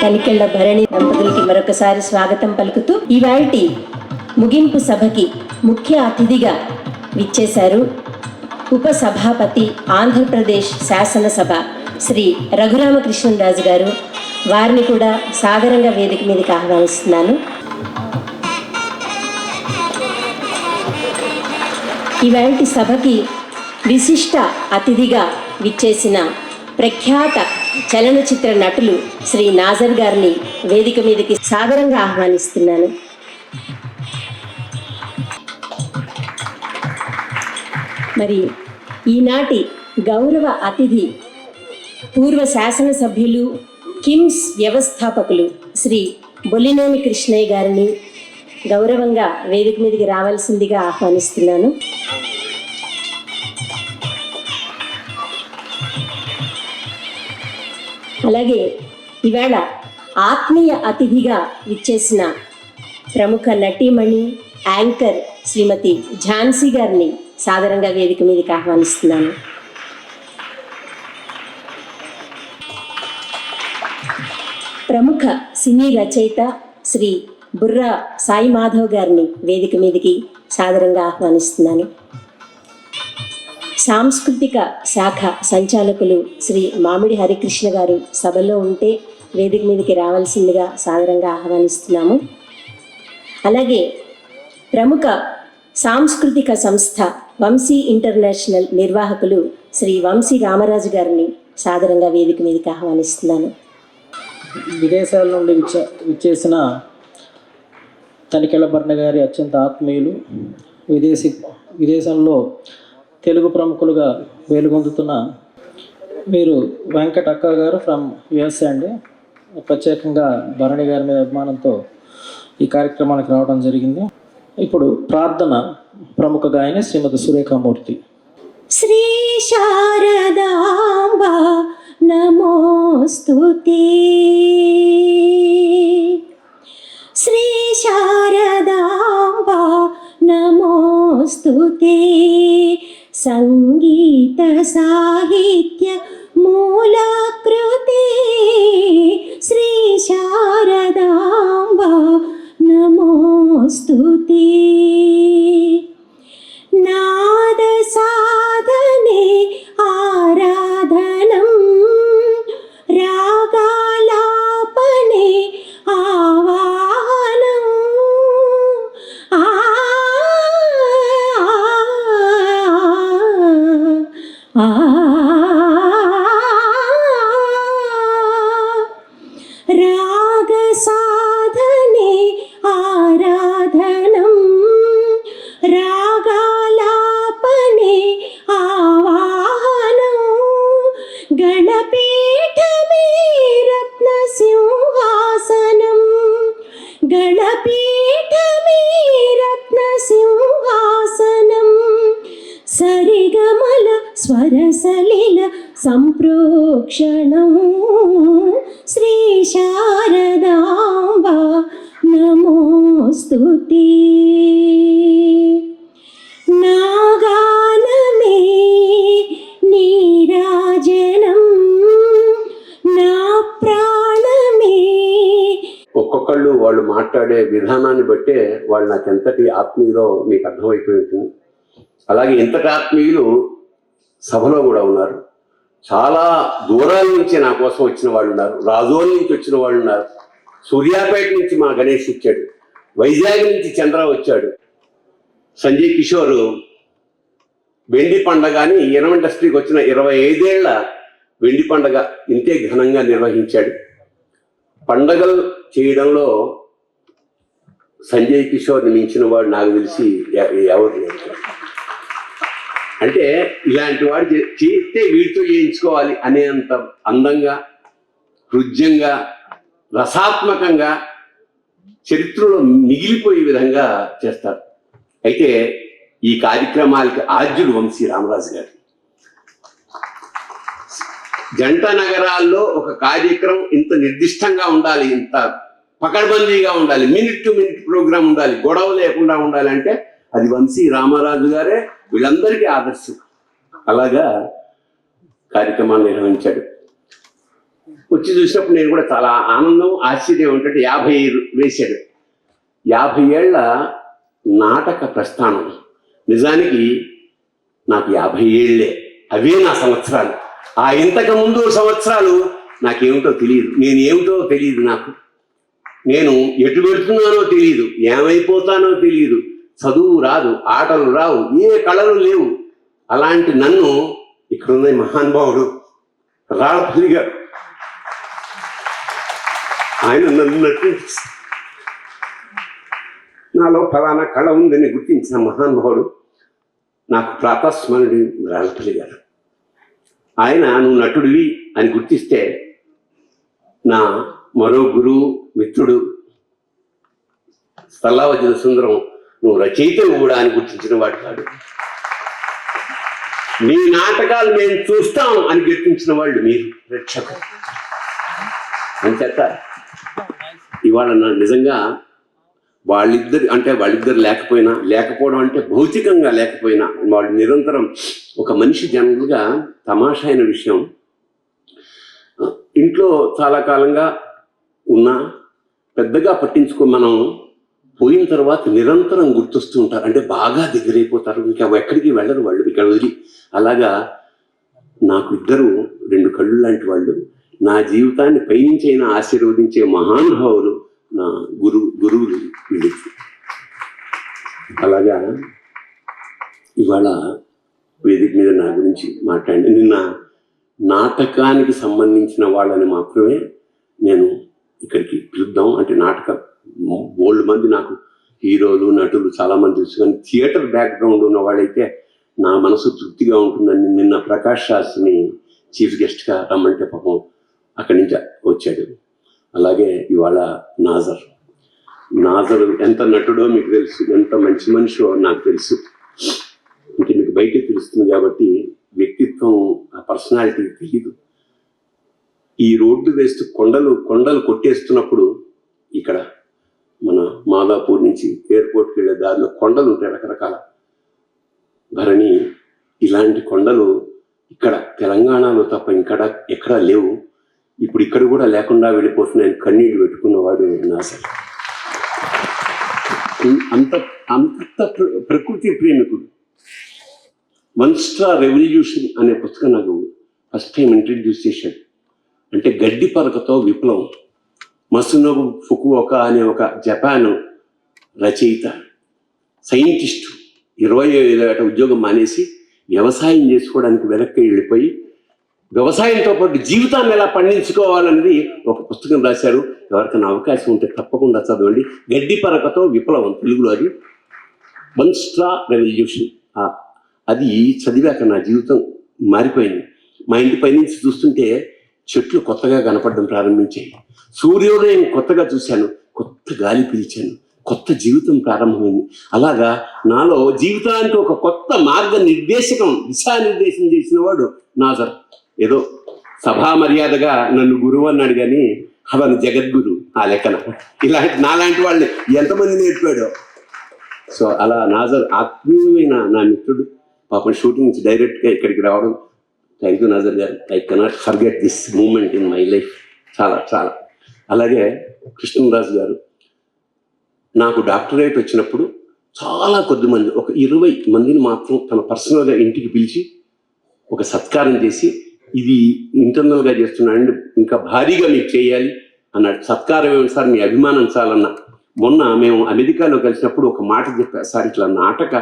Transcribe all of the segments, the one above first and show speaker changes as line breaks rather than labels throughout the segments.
తనికెళ్ల భరణి దంపతులకి మరొకసారి స్వాగతం పలుకుతూ ఇవాల్టి ముగింపు సభకి ముఖ్య అతిథిగా విచ్చేశారు ఉపసభాపతి ఆంధ్రప్రదేశ్ శాసనసభ శ్రీ రఘురామకృష్ణరాజు గారు. వారిని కూడా సాదరంగా వేదిక మీదకి ఆహ్వానిస్తున్నాను. ఇవాల్టి సభకి విశిష్ట అతిథిగా విచ్చేసిన ప్రఖ్యాత చలనచిత్ర నటులు శ్రీ నాజర్ గారిని వేదిక మీదకి సాదరంగా ఆహ్వానిస్తున్నాను. మరి ఈనాటి గౌరవ అతిథి పూర్వ శాసనసభ్యులు కిమ్స్ వ్యవస్థాపకులు శ్రీ బొలినేని కృష్ణయ్య గారిని గౌరవంగా వేదిక మీదకి రావాల్సిందిగా ఆహ్వానిస్తున్నాను. అలాగే ఈవేళ ఆత్మీయ అతిథిగా విచ్చేసిన ప్రముఖ నటీమణి యాంకర్ శ్రీమతి ఝాన్సీ గారిని సాదరంగా వేదిక మీదకి ఆహ్వానిస్తున్నాను. ప్రముఖ సినీ రచయిత శ్రీ బుర్రా సాయి మాధవ్ గారిని వేదిక మీదకి సాదరంగా ఆహ్వానిస్తున్నాను. సాంస్కృతిక శాఖ సంచాలకులు శ్రీ మామిడి హరికృష్ణ గారు సభలో ఉంటే వేదిక మీదకి రావాల్సిందిగా సాదరంగా ఆహ్వానిస్తున్నాము. అలాగే ప్రముఖ సాంస్కృతిక సంస్థ వంశీ ఇంటర్నేషనల్ నిర్వాహకులు శ్రీ వంశీ రామరాజు గారిని సాదరంగా వేదిక మీదకి ఆహ్వానిస్తున్నాను.
విదేశాల నుండి విచ్చేసిన తనికెళ్ల భరణి గారి అత్యంత ఆత్మీయులు, విదేశంలో తెలుగు ప్రముఖులుగా వెలుగొందుతున్న వీరు వెంకట అక్క గారు ఫ్రమ్ యుఎస్ఏ అండి. ప్రత్యేకంగా భరణి గారి మీద అభిమానంతో ఈ కార్యక్రమానికి రావడం జరిగింది. ఇప్పుడు ప్రార్థన ప్రముఖ గాయని శ్రీమతి సురేఖామూర్తి.
శ్రీ శారదాంబ నమోస్తుతే, శ్రీ శారదాంబ నమోస్తుతే, సంగీత సాహిత్య మూలాకృతే, శ్రీ శారదాంబ నమోస్తుతే, నాద సాధనే ఆరాధనం, రాగాలాపనే ఆవాహనం, రాగ సాధనే ఆరాధనం, రాగాలాపనే ఆవాహనం, గణపీఠమే రత్న సింహాసనం, గణపీఠమే రత్న సింహాసనం, సరిగమల స్వరసలిల సంప్రోక్షణం, శ్రీ శారదాంబ నమోస్తుతే, నాగానమే నీరాజనం, నా ప్రాణమే.
ఒక్కొక్కళ్ళు వాళ్ళు మాట్లాడే విధానాన్ని బట్టే వాళ్ళు నాకు ఎంతటి ఆత్మీయులో మీకు అర్థమైపోయి ఉంటుంది. అలాగే ఇంతటి ఆత్మీయులు సభలో కూడా ఉన్నారు. చాలా దూరాల నుంచి నా కోసం వచ్చిన వాళ్ళు ఉన్నారు, రాజోల్ నుంచి వచ్చిన వాళ్ళు ఉన్నారు, సూర్యాపేట నుంచి మా గణేష్ వచ్చాడు, వైజాగ్ నుంచి చంద్ర వచ్చాడు, సంజయ్ కిషోర్ వెండి పండగ అని ఇరవై ఇండస్ట్రీకి వచ్చిన 25 ఏళ్ల వెండి పండగ ఇంతే ఘనంగా నిర్వహించాడు. పండగలు చేయడంలో సంజయ్ కిషోర్ని మించిన వాడు నాకు తెలిసి ఎవరు లేరు. అంటే ఇలాంటి వాడు చేస్తే వీటితో చేయించుకోవాలి అనేంత అందంగా, హృద్యంగా, రసాత్మకంగా చరిత్రలో మిగిలిపోయే విధంగా చేస్తారు. అయితే ఈ కార్యక్రమాలకి ఆద్యుడు వంశీ రామరాజు గారు. జంట నగరాల్లో ఒక కార్యక్రమం ఇంత నిర్దిష్టంగా ఉండాలి, ఇంత పకడ్బందీగా ఉండాలి, మినిట్ టు మినిట్ ప్రోగ్రామ్ ఉండాలి, గొడవ లేకుండా ఉండాలంటే అది వంశీ రామరాజు గారే వీళ్ళందరికీ ఆదర్శం. అలాగా కార్యక్రమాలు నిర్వహించాడు. వచ్చి చూసినప్పుడు నేను కూడా చాలా ఆనందం, ఆశ్చర్యం ఏంటంటే 50 వేశాడు. 50 ఏళ్ల నాటక ప్రస్థానం. నిజానికి నాకు 50 ఏళ్ళే, అవే నా సంవత్సరాలు. ఆ ఇంతకు ముందు సంవత్సరాలు నాకేమిటో తెలియదు, నేను ఏమిటో తెలియదు, నేను ఎటు పెడుతున్నానో తెలియదు, ఏమైపోతానో తెలియదు, చదువు రాదు, ఆటలు రావు, ఏ కళలు లేవు. అలాంటి నన్ను ఇక్కడున్న మహానుభావుడు రాళ్ళపల్లి గారు ఆయన నన్ను నటించి నాలో ఫలానా కళ ఉందని గుర్తించిన మహానుభావుడు నాకు ప్రాతస్మరుడు రాళ్ళపల్లి గారు. ఆయన నువ్వు నటుడివి అని గుర్తిస్తే నా మరో గురువు మిత్రుడు స్థలావజన సుందరం నువ్వు రచయితవు కూడా అని గుర్తించిన వాడు కాదు. నీ నాటకాలు మేము చూస్తాం అని గుర్తించిన వాళ్ళు మీరు ప్రేక్షకులు. అంచేత ఇవాళ నిజంగా వాళ్ళిద్దరు లేకపోవడం అంటే భౌతికంగా లేకపోయినా వాళ్ళు నిరంతరం ఒక మనిషి జనరల్గా తమాషా అయిన విషయం, ఇంట్లో చాలా కాలంగా ఉన్నా పెద్దగా మనం పోయిన తర్వాత నిరంతరం గుర్తొస్తూ ఉంటారు. అంటే బాగా దగ్గరైపోతారు, ఇంకా ఎక్కడికి వెళ్ళరు వాళ్ళు, ఇక్కడ వదిలి. అలాగా నాకు 2 కళ్ళు లాంటి వాళ్ళు, నా జీవితాన్ని పైనుంచి అయినా ఆశీర్వదించే మహానుభావులు నా గురువులు వీళ్ళు. అలాగా ఇవాళ వేదిక మీద నా గురించి మాట్లాడి నిన్న నాటకానికి సంబంధించిన వాళ్ళని మాత్రమే నేను ఇక్కడికి పిలుద్దాం అంటే, బోల్డ్ మంది నాకు హీరోలు నటులు చాలామంది తెలుసు, కానీ థియేటర్ బ్యాక్గ్రౌండ్ ఉన్న వాళ్ళైతే నా మనసు తృప్తిగా ఉంటుందని నిన్న ప్రకాష్ శాస్త్రిని చీఫ్ గెస్ట్గా రమ్మంటే పాపం అక్కడి నుంచి వచ్చాడు. అలాగే ఇవాళ నాజర్ ఎంత నటుడో మీకు తెలుసు, ఎంత మంచి మనిషో నాకు తెలుసు. అంటే మీకు బయటే తెలుస్తుంది కాబట్టి వ్యక్తిత్వం, ఆ పర్సనాలిటీ తెలియదు. ఈ రోడ్డు వేస్తూ కొండలు కొట్టేస్తున్నప్పుడు ఇక్కడ మన మాదాపూర్ నుంచి ఎయిర్పోర్ట్కి వెళ్ళే దారిలో కొండలు ఉంటాయి రకరకాల. భరణి ఇలాంటి కొండలు ఇక్కడ తెలంగాణలో తప్ప ఎక్కడా లేవు. ఇప్పుడు ఇక్కడ కూడా లేకుండా వెళ్ళిపోతున్నాయని కన్నీళ్ళు పెట్టుకున్నవాడు నాజర్. అంత ప్రకృతి ప్రేమికుడు. 1 స్టార్ రెవల్యూషన్ అనే పుస్తకం నాకు ఫస్ట్ టైం ఇంట్రడ్యూస్ చేశాడు. అంటే గడ్డి పరకతో విప్లవం. మసునోబు ఫుకుఓకా అనే ఒక జపాన్ రచయిత, సైంటిస్టు 25 ఏళ్ళ ఉద్యోగం మానేసి వ్యవసాయం చేసుకోవడానికి వెనక్కి వెళ్ళిపోయి వ్యవసాయంతో పాటు జీవితాన్ని ఎలా పండించుకోవాలనేది ఒక పుస్తకం రాశారు. ఎవరికైనా అవకాశం ఉంటే తప్పకుండా చదవండి. గడ్డి పరకతో విప్లవం, తెలుగులో అది 1 స్టార్ రెవల్యూషన్. అది చదివాక నా జీవితం మారిపోయింది. మా ఇంటి పైనుంచి చూస్తుంటే చెట్లు కొత్తగా కనపడడం ప్రారంభించాయి, సూర్యోదయం కొత్తగా చూశాను, కొత్త గాలి పీల్చాను, కొత్త జీవితం ప్రారంభమైంది. అలాగా నాలో జీవితానికి ఒక కొత్త దిశానిర్దేశం చేసిన వాడు నాజర్. ఏదో సభా మర్యాదగా నన్ను గురువు అన్నాడు, కానీ అవను జగద్గురు ఆ లెక్కన. నాలాంటి వాళ్ళు ఎంతమంది నేర్పాడో. సో అలా నాజర్ ఆత్మీయమైన నా మిత్రుడు. పాపం షూటింగ్ నుంచి డైరెక్ట్గా ఇక్కడికి రావడం. థ్యాంక్ యూ నాజర్ గారు. I cannot forget this moment in my life. చాలా. అలాగే కృష్ణరాజు గారు, నాకు డాక్టరేట్ వచ్చినప్పుడు చాలా కొద్ది మంది, ఒక 20 మందిని మాత్రం తన పర్సనల్గా ఇంటికి పిలిచి ఒక సత్కారం చేసి, ఇది ఇంటర్నల్గా చేస్తున్నానండి, ఇంకా భారీగా మీకు చేయాలి అన్నాడు. సత్కారం ఏమి సార్, మీ అభిమానం చాలన్నా. మొన్న మేము అమెరికాలో కలిసినప్పుడు ఒక మాట చెప్పారు, సార్ ఇట్లా నాటక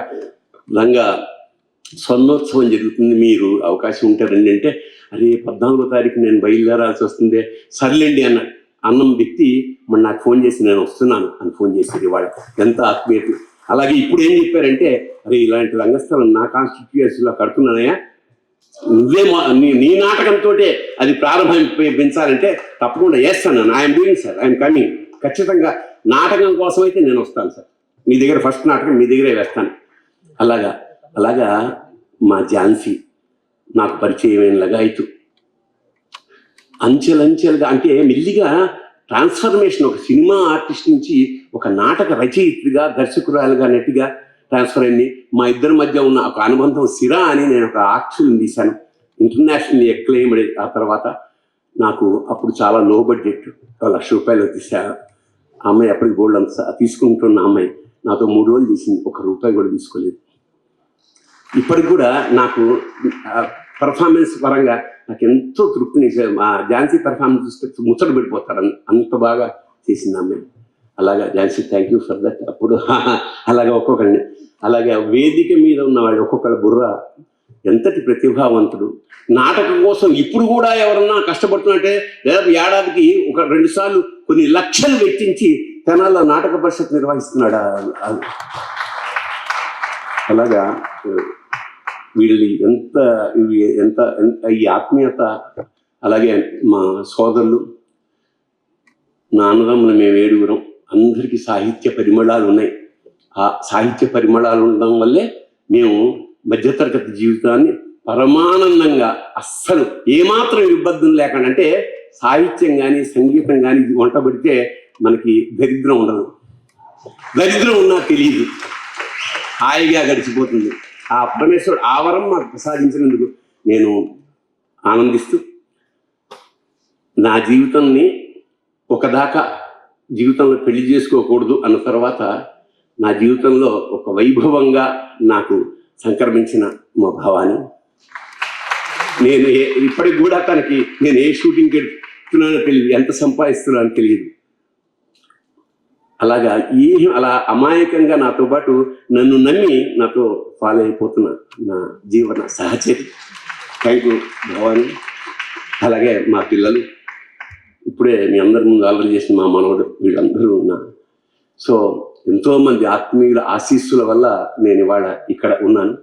రంగ స్వర్ణోత్సవం జరుగుతుంది, మీరు అవకాశం ఉంటే రండి అంటే, అరే 14వ తారీఖు నేను బయలుదేరాల్సి వస్తుంది, సర్లేండి అన్నం వ్యక్తి మన నాకు ఫోన్ చేసి నేను వస్తున్నాను అని ఫోన్ చేసేది. వాళ్ళ ఎంత ఆత్మీయత. అలాగే ఇప్పుడు ఏం చెప్పారంటే, అరే ఇలాంటి రంగస్థలం నా కాన్స్టిట్యూయన్సీలో కడుతున్నానయ్యా, నువ్వే నీ నాటకంతో అది ప్రారంభించాలంటే తప్పకుండా చేస్తాను. I'm doing sir, I'm coming. ఖచ్చితంగా నాటకం కోసం అయితే నేను వస్తాను సార్, మీ దగ్గర ఫస్ట్ నాటకం మీ దగ్గరే వేస్తాను. అలాగా మా ఝాన్సీ నాకు పరిచయమైన లగాయతు. అంచెలంచెలుగా అంటే మెల్లిగా ట్రాన్స్ఫర్మేషన్, ఒక సినిమా ఆర్టిస్ట్ నుంచి ఒక నాటక రచయితగా, దర్శకురాలుగా, నటిగా ట్రాన్స్ఫర్ అయింది. మా ఇద్దరి మధ్య ఉన్న ఒక అనుబంధం సిరా అని నేను ఒక ఆర్ట్ ఫిల్మ్ తీశాను, ఇంటర్నేషనల్ ఎక్లెయిమ్డ్. ఆ తర్వాత నాకు అప్పుడు చాలా లో బడ్జెట్, ₹1,00,000 తీసా. ఆ అమ్మాయి అప్పటికి గోల్డ్ అంతా తీసుకుంటున్న అమ్మాయి నాతో 3 రోజులు తీసింది, ₹1 కూడా తీసుకోలేదు. ఇప్పటికి కూడా నాకు పర్ఫార్మెన్స్ పరంగా నాకు ఎంతో తృప్తిని మా ఝాన్సీ పర్ఫార్మెన్స్ చూస్తే ముచ్చట పడిపోతారు, అంత బాగా చేసింది అమ్మాయి. అలాగా Jhansi, thank you for that. అప్పుడు అలాగే ఒక్కొక్కరిని, అలాగే వేదిక మీద ఉన్న వాళ్ళు ఒక్కొక్కళ్ళ బుర్ర ఎంతటి ప్రతిభావంతుడు. నాటకం కోసం ఇప్పుడు కూడా ఎవరన్నా కష్టపడుతున్నట్టే దాదాపు ఏడాదికి 1-2 సార్లు కొన్ని లక్షలు వెచ్చించి తెనాల్లో నాటక పరిషత్ నిర్వహిస్తున్నాడు. అలాగా వీళ్ళని ఎంత ఎంత ఈ ఆత్మీయత. అలాగే మా సోదరులు, నా అన్నదమ్ములు, మేము 7గురం, అందరికీ సాహిత్య పరిమళాలు ఉన్నాయి. ఆ సాహిత్య పరిమళాలు ఉండడం వల్లే మేము మధ్యతరగతి జీవితాన్ని పరమానందంగా, అస్సలు ఏమాత్రం ఇబ్బందులు లేకుండా, అంటే సాహిత్యం కానీ సంగీతం కానీ వంట పెడితే మనకి దరిద్రం ఉండదు, దరిద్రం ఉన్నా తెలియదు, హాయిగా గడిచిపోతుంది. ఆ పరమేశ్వరుడు ఆవరం మాకు ప్రసాదించినందుకు నేను ఆనందిస్తూ నా జీవితాన్ని ఒకదాకా జీవితంలో పెళ్లి చేసుకోకూడదు అన్న తర్వాత నా జీవితంలో ఒక వైభవంగా నాకు సంక్రమించిన మా భావాన్ని, నేను ఇప్పటికి కూడా తనకి నేను ఏ షూటింగ్కి వెళ్తున్నానో తెలియదు, ఎంత సంపాదిస్తున్నానో తెలియదు. అలాగా అలా అమాయకంగా నాతో పాటు నన్ను నమ్మి నాతో ఫాలో అయిపోతున్న నా జీవన సహచరి, థ్యాంక్ యూ భవాని. అలాగే మా పిల్లలు, ఇప్పుడే మీ అందరి ముందు ఆలోచన చేసిన మా మనవడు, వీళ్ళందరూ ఉన్నారు. సో ఎంతోమంది ఆత్మీయుల ఆశీస్సుల వల్ల నేను ఇవాళ ఇక్కడ ఉన్నాను.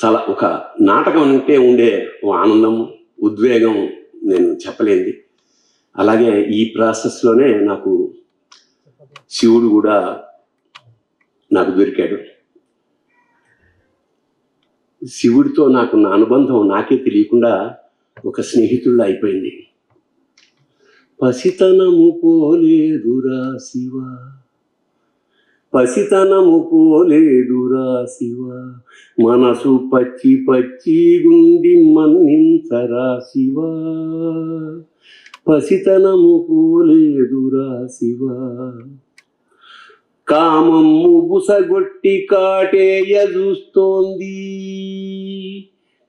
చాలా ఒక నాటకం అంటే ఉండే ఆనందం, ఉద్వేగం నేను చెప్పలేంది. అలాగే ఈ ప్రాసెస్లోనే నాకు శివుడు కూడా నాకు దొరికాడు. శివుడితో నాకున్న అనుబంధం నాకే తెలియకుండా ఒక స్నేహితుల్లో అయిపోయింది. పసితనము పోలేదురా శివ, పసితనము పోలేదురా శివ, మనసు పచ్చి పచ్చి గుండి మన్నించరా శివ, పసితనము పోలేదురా శివ, కామమ్ము బుసగొట్టి కాటేయ చూస్తోంది,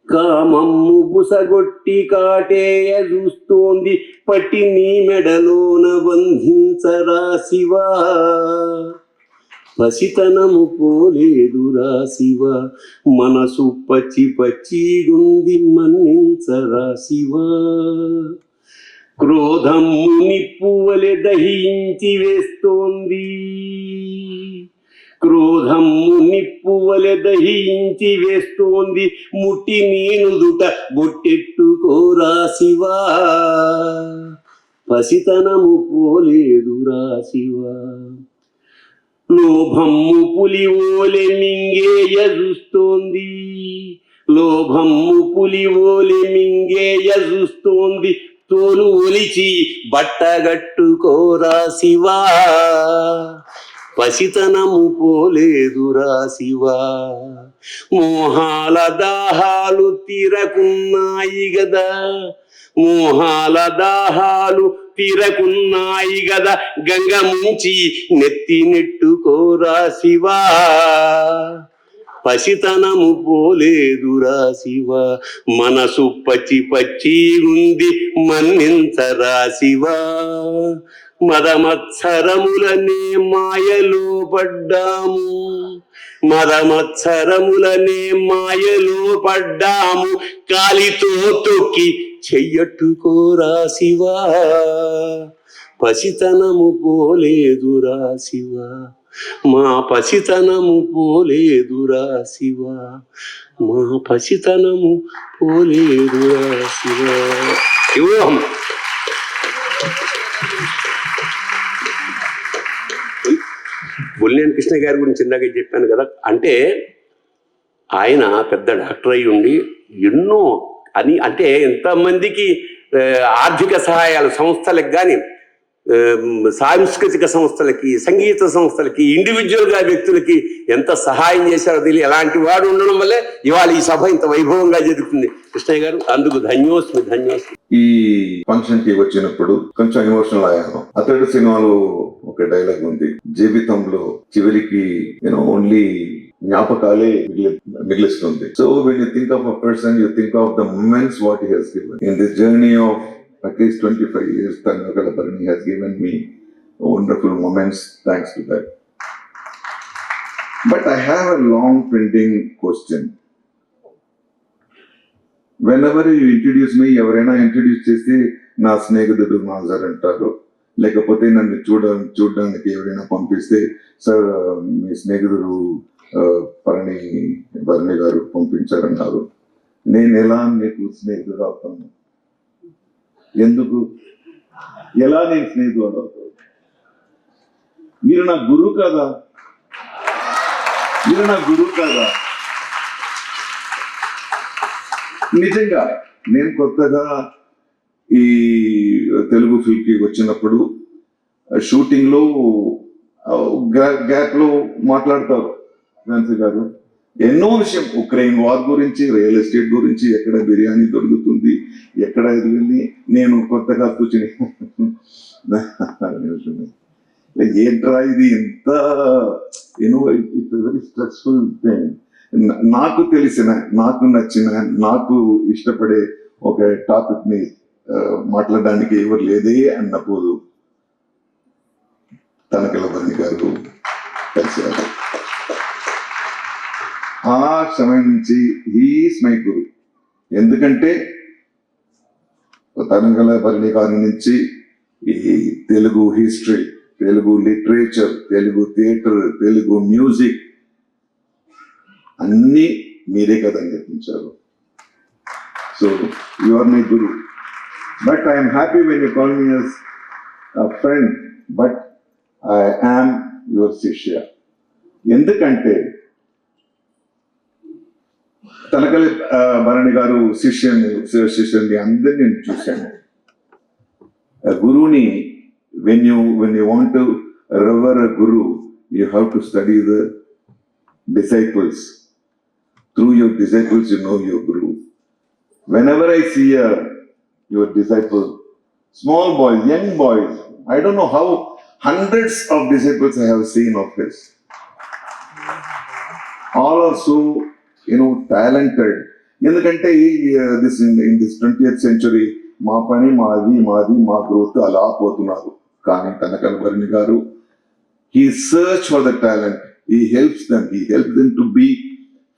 కామమ్ము బుసగొట్టి కాటేయ చూస్తోంది, పట్టి నీ మెడలోన బంధించరా శివ, పసితనము పోలేదురా శివ, మనసు పచ్చి పచ్చి గుంది మన్నించరా శివ, క్రోధము నిప్పువలె దహించి వేస్తోంది, క్రోధము నిప్పువలె దహించి వేస్తోంది, ముట్టి నీనుదుట బొట్టెట్టుకోరా శివ, పసితనము పోలేదురా శివ, లోభము పులివోలె మింగేయ చూస్తోంది, లోభము పులివోలె మింగేయ చూస్తోంది, తోలు ఒలిచి బట్టగట్టుకోరా శివ, పసితనము పోలేదురా శివ, మోహాల దాహాలు తీరకున్నాయి గదా, మోహాల దాహాలు తీరకున్నాయి గదా, గంగ ముంచి నెత్తి నెట్టుకోరా శివ, పసితనము పోలేదురా శివ, మనసు పచ్చి పచ్చి ఉంది మన్నించరా శివ, మదమత్సరములనే మాయలో పడ్డాము, మదమత్సరములనే మాయలో పడ్డాము, కాలితో తొక్కి చెయ్యట్టుకోరా శివ, పసితనము పోలేదురా శివ, మా పసితనము పోలేదురా శివ, మా పసితనము పోలేదురా శివ. శివోహం. బొల్లినేని కృష్ణ గారి గురించి ఇందాక చెప్పాను కదా, అంటే ఆయన పెద్ద డాక్టర్ అయి ఉండి ఎన్నో అంటే ఎంతమందికి ఆర్థిక సహాయాలు సంస్థలకు కానీ సాంస్కృతిక సంస్థలకి, సంగీత సంస్థలకి, ఇండివిజువల్గా వ్యక్తులకి ఎంత సహాయం చేశారో తెలియ. అలాంటి వాడు ఉండడం వల్లే ఇవాళ ఈ సభ ఇంత వైభవంగా జరుగుతుంది. కృష్ణయ్య గారు, అందుకు ధన్యోస్మి.
ఈ ఫంక్షన్ కి వచ్చినప్పుడు కొంచెం ఎమోషనల్ అయ్యాను. అతడు సినిమాలో ఒక డైలాగ్ ఉంది, జీవితంలో చివరికి ఓన్లీ జ్ఞాపకాలే మిగిలిస్తుంది. So when you think of a person, you think of the moments what he has given in this journey of at least 25 years. Tanakala Bharani has given me wonderful moments thanks to that. But I have a long pending question. Whenever you introduce me, ఎవరైనా introduce చేసి నా స్నేహితుడు నాజర్ అంటారు, లేకపోతే నన్ను చూడడానికి ఎవరైనా పంపిస్తే సార్ మీ స్నేహితుడు భరణి గారు పంపించారన్నారు. నేను ఎలా నీకు స్నేహితుడు అవుతాను? ఎందుకు? ఎలా నేను స్నేహితుడు అవుతాను? మీరు నా గురువు కదా, నిజంగా నేను కొత్తగా ఈ తెలుగు ఫిల్మ్ కి వచ్చినప్పుడు షూటింగ్ లో గ్యాప్ లో మాట్లాడతారు ఝాన్సీ గారు ఎన్నో విషయం, ఉక్రెయిన్ వార్ గురించి, రియల్ ఎస్టేట్ గురించి, ఎక్కడ బిర్యానీ దొరుకుతుంది, ఎక్కడ ఎదిగింది. నేను కొత్తగా కూర్చుని ఏంట్రా ఇది ఎంత ఇట్స్ వెరీ స్ట్రెస్ఫుల్ థింగ్. నాకు తెలిసిన, నాకు నచ్చిన, నాకు ఇష్టపడే ఒక టాపిక్ ని మాట్లాడడానికి ఎవరు లేదే అన్నప్పుడు తనకల భరణి గారు కలిసారు. ఆ సమయం నుంచి హీస్ మై గురు. ఎందుకంటే తనకల భరణి గారి నుంచి ఈ Telugu history, Telugu literature, Telugu theatre, Telugu music అన్నీ మీరే కదా నేర్పించారు. So you are my guru. But I'm happy when you call me as a friend, but I am your shishya. ఎందుకంటే తనకలి భరణి గారు శిష్యుని అందరినీ నేను చూశాను. గురువుని when you want to revere a guru, you have to study the disciples. Through your disciples you know your guru. Whenever I see your disciple, small boys, young boys, I don't know how hundreds of disciples I have seen of his. All are so talented. ఎందుకంటే this in this 20th century మా పని మాది మా growth అలా పోతున్నారు. కానీ Tanakal Bharani garu he search for the talent, he helps them to be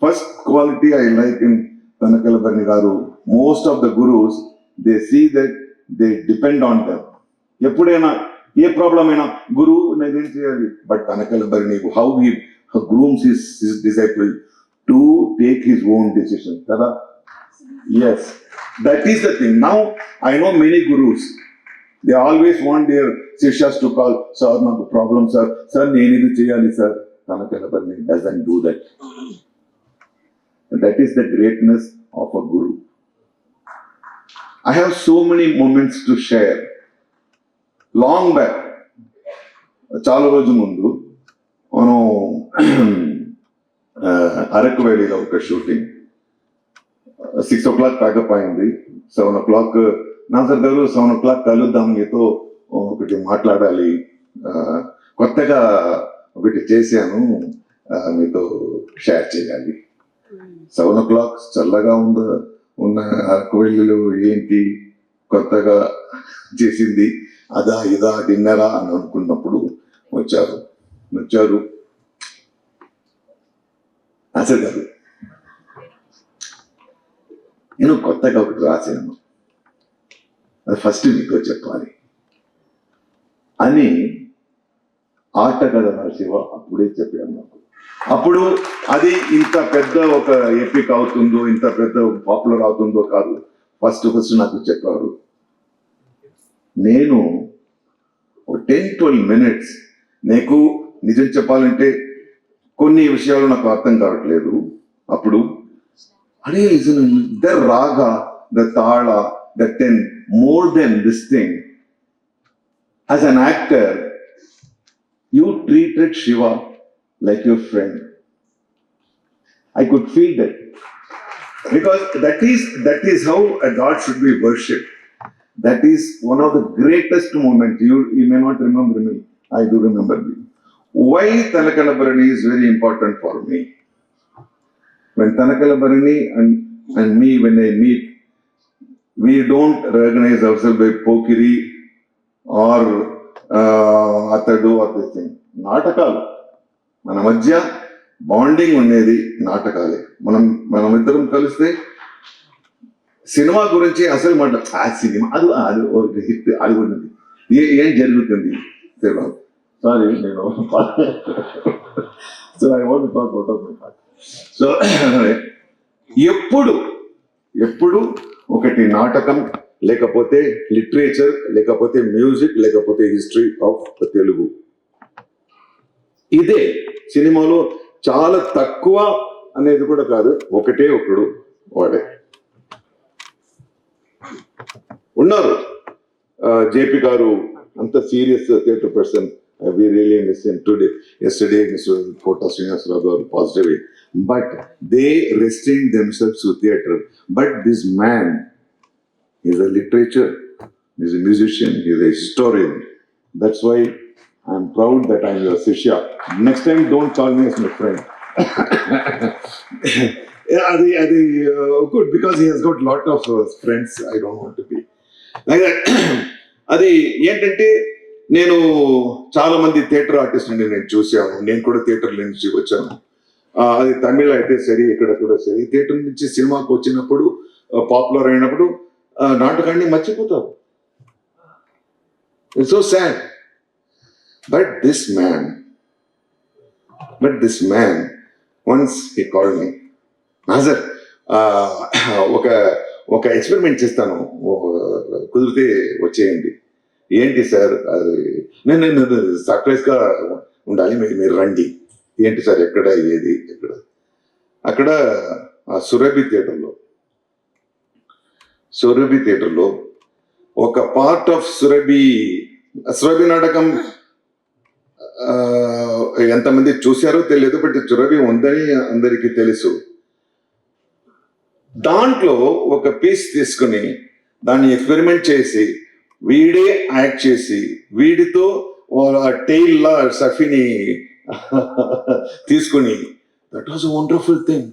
first quality. I like in Tanakala Bharani garu, most of the gurus, they see that they depend on them. ఎప్పుడైనా ఏ problem అయినా గురువు నేనేం చేయాలి, but Tanakala Bharani how he grooms his disciple to take his own decision kada. Yes, that is the thing. Now I know many gurus, they always want their sishyas to call, sir naku problem sir nenu idu cheyali sir. Tanakala Bharani doesn't do that. That is the greatness of a guru. I have so many moments to share. Long back, చాలా రోజు ముందు మనం అరకు వ్యాలీలో ఒక shooting 6 o'clock pack up అయింది. 7 o'clock Nazar గారు 7 o'clock కలుద్దాం, మీతో ఒకటి మాట్లాడాలి, కొత్తగా ఒకటి చేశాను మీతో షేర్ చేయాలి. 7 o'clock చల్లగా ఉన్న అరకు వ్యాలీలో ఏంటి కొత్తగా చేసింది, అదా ఇదా డిన్నరా అని అనుకున్నప్పుడు వచ్చారు నాజర్ గారు. నేను కొత్తగా ఒకటి రాశాను, అది ఫస్ట్ మీతో చెప్పాలి అని ఆట కథ రాసేవ అప్పుడే చెప్పాను నాకు. అప్పుడు అది ఇంత పెద్ద ఒక ఎపిక్ అవుతుందో, ఇంత పెద్ద పాపులర్ అవుతుందో కాదు. ఫస్ట్ నాకు చెప్పారు. నేను 10-12 minutes, నీకు నిజం చెప్పాలంటే కొన్ని విషయాలు నాకు అర్థం కావట్లేదు. అప్పుడు అరే ద రాగ, the Tala, the 10 more than this thing, as an actor, you treated Shiva like your friend. I could feel that. Because that is how a god should be worshipped. That is one of the greatest moments. You may not remember me. I do remember me. Why Tanakalabarani is very important for me. When Tanakalabarani and me, when I meet, we don't recognize ourselves by pokiri or atadu or this thing. నాటకాలు మన మధ్య bonding ఉండేది నాటకాలే. మనమిద్దరం కలిస్తే cinema గురించి అసలు మాట ఆ సినిమా అది హిట్ అది ఉన్నది ఏం జరుగుతుంది సారీ నేను so I want talk out of my heart. So ఎప్పుడు ఒకటి నాటకం, లేకపోతే లిటరేచర్, లేకపోతే మ్యూజిక్, లేకపోతే హిస్టరీ ఆఫ్ తెలుగు. ఇదే సినిమాలో చాలా తక్కువ అనేది కూడా కాదు, ఒకటే ఒకడు వాడే ఉన్నారు. జేపీ గారు అంత serious theatre person. We really miss him today. Yesterday, Mr. Kota Srinivasarao garu passed away. But they restrained themselves to theatre. But this man is a literature, he's a musician, he's a historian. That's why I'm proud that I'm your Shishya. Next time, don't call me as my friend. Good, because he has got lot of friends. I don't want to be like that. అది ఏంటంటే నేను చాలా మంది theatre artist నేను చూశాను. నేను కూడా theatre నుంచి వచ్చాను. అది తమిళ అయితే సరే, ఇక్కడ కూడా సరే, థియేటర్ నుంచి సినిమాకి వచ్చినప్పుడు పాపులర్ అయినప్పుడు నాటకాన్ని మర్చిపోతారు. It's so sad. But this man once he called me, Nassar ఒక ఎక్స్పెరిమెంట్ చేస్తాను, కుదిరితే వచ్చేయండి. ఏంటి సార్ అది? నేను సర్ప్రైజ్గా ఉండాలి, మీరు రండి. ఏంటి సార్, ఎక్కడ, ఏది, ఎక్కడ? అక్కడ సురభి థియేటర్లో ఒక పార్ట్ ఆఫ్ సురభి నాటకం ఎంతమంది చూశారో తెలియదు, బట్ సురభి ఉందని అందరికీ తెలుసు. దాంట్లో ఒక పీస్ తీసుకుని దాన్ని ఎక్స్పెరిమెంట్ చేసి వీడే యాక్ట్ చేసి వీడితో టెయిల్లా సఫీని తీసుకుని, that was a wonderful thing.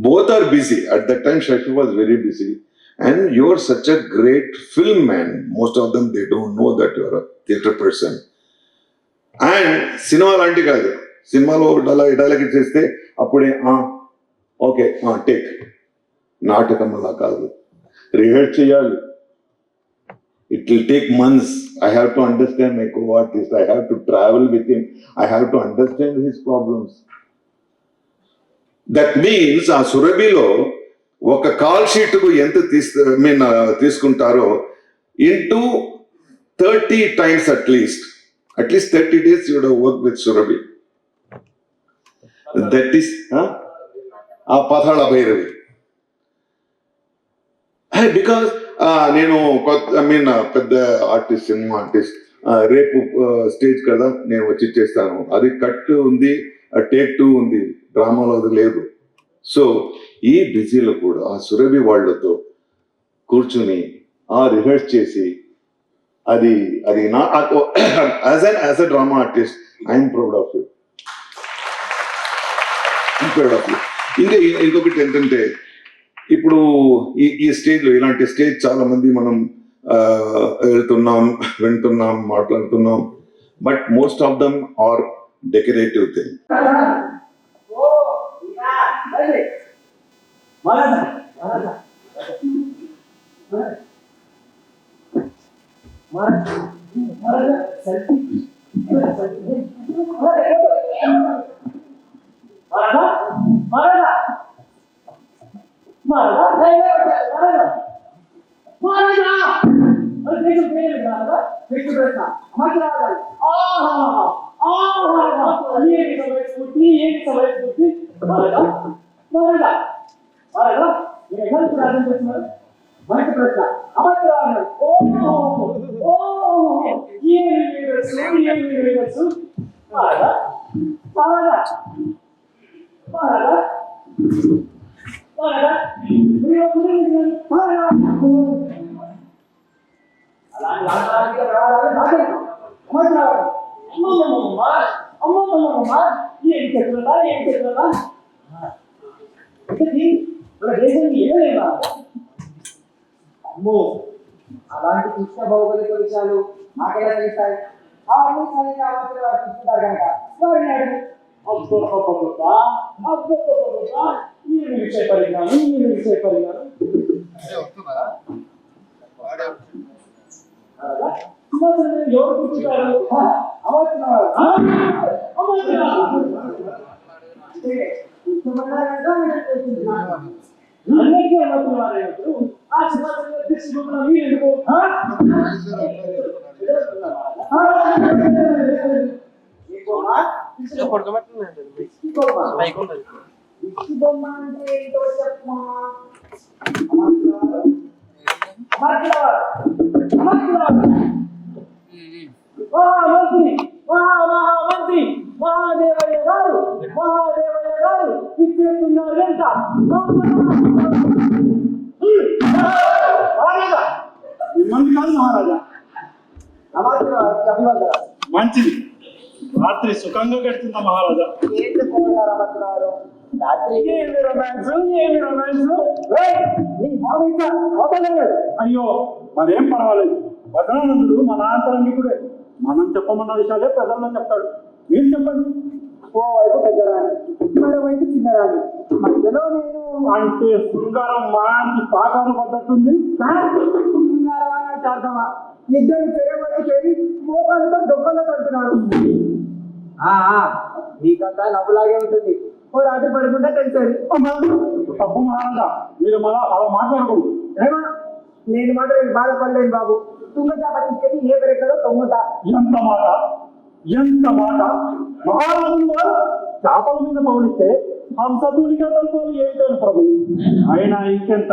Both are busy at that time. Shafi was very busy and you are such a great film man. Most of them, they don't know that you are a theatre person. And cinema లాంటి కాదు, సినిమాలో dialogue చేస్తే అప్పుడే okay take. నాటకం అలా కాదు, rehearse చేయాలి. It will take months. I have to understand my co-artist. I have to travel with him. I have to understand his problems. That means ఆ సురభిలో ఒక కాల్ షీట్కు ఎంత తీసుకుంటారో into 30 times at least 30 days you would have worked with Surabhi. That is ఆ పాతాళ Bhairavi. Because నేను పెద్ద artist, cinema artist. రేపు stage కదా నేను వచ్చి చేస్తాను. అది కట్ ఉంది, టేక్ 2 ఉంది, డ్రామాలో అది లేదు. సో ఈ బిజీలో కూడా ఆ సురభి వాళ్ళతో కూర్చుని రిహర్స్ చేసి అది నా as a drama artist I'm proud of you. ఇంకా ఇంకొకటి ఏంటంటే, ఇప్పుడు ఈ స్టేజ్లో, ఇలాంటి స్టేజ్ చాలా మంది మనం వెళ్తున్నాం, వింటున్నాం, మాట్లాడుతున్నాం. But most of them are decorative thing.
మంచి ప్రశ్న. అమర్రావు ఏమి లీడర్స్ మహారాజా మహారాజా మహారాజా మహారాజా ఏం చెప్తున్నా మన దేశానికి ఏమేనా అమ్మో అలాంటి కృష్ణ భౌగోళిక విషయాలు మాకెలా తెలుస్తాయి అవన్నీ సరిగ్గా అవసరం వారు చూసుకుంటారు కనుక వారిని అడిగి నేను విషయ పరిజ్ఞానం ఎవరు కూర్చుంటారు అన్నిటికీ అమర్చినవారు ఆ సింహాసనం తీసుకుంటున్నా మీరు ఎందుకు బొమ్మ అంటే ఏంటో చెప్పమా మహామంత్రి మహాదేవయ్య గారు ఇచ్చేస్తున్నారు ఎంత
మిమ్మల్ని కాదు మహారాజా.
అభివందన
మంచిది. రాత్రి సుఖంగా గడుతుందా మహారాజా?
ఏం చెప్పుకుంటారు అమ్మతున్నారు రాత్రి ఏమి రొమాన్స్
అయ్యో మరేం పర్వాలేదు. వదనానందుడు మన అంతరంగికుడే. మనం చెప్పమన్న విషయాలే ప్రజల్లో చెప్తాడు. మీరు చెప్పండి.
ఓ వైపు పెద్దరాని మరోవైపు చిన్నరాని మధ్యలో నేను
అంటే శృంగారం మంచి పాకాలు పడ్డట్టుంది.
అర్థమా ఇద్దరు చెరవరకు చేరి మోకాలతో డొక్కల్లో కడుతున్నారు. మీకంతా నవ్వులాగే ఉంటుంది. ఓ రాత్రి పడుకుంటే తెలిసేది.
తప్పు మహారాజా, మీరు మళ్ళా అలా మాట్లాడకూడదు.
ఏమా నేను మాత్రం బాధపడలేను బాబు. తుంగచాప తీసుకెళ్ళి ఏ పెరట్లో తొమ్ముతా.
ఎంత మాట మహారాజు గారు చేపల మీద పౌలిస్తే హంసతూలిగా తలుపులు ఏంటని ప్రభు. అయినా ఇంకెంత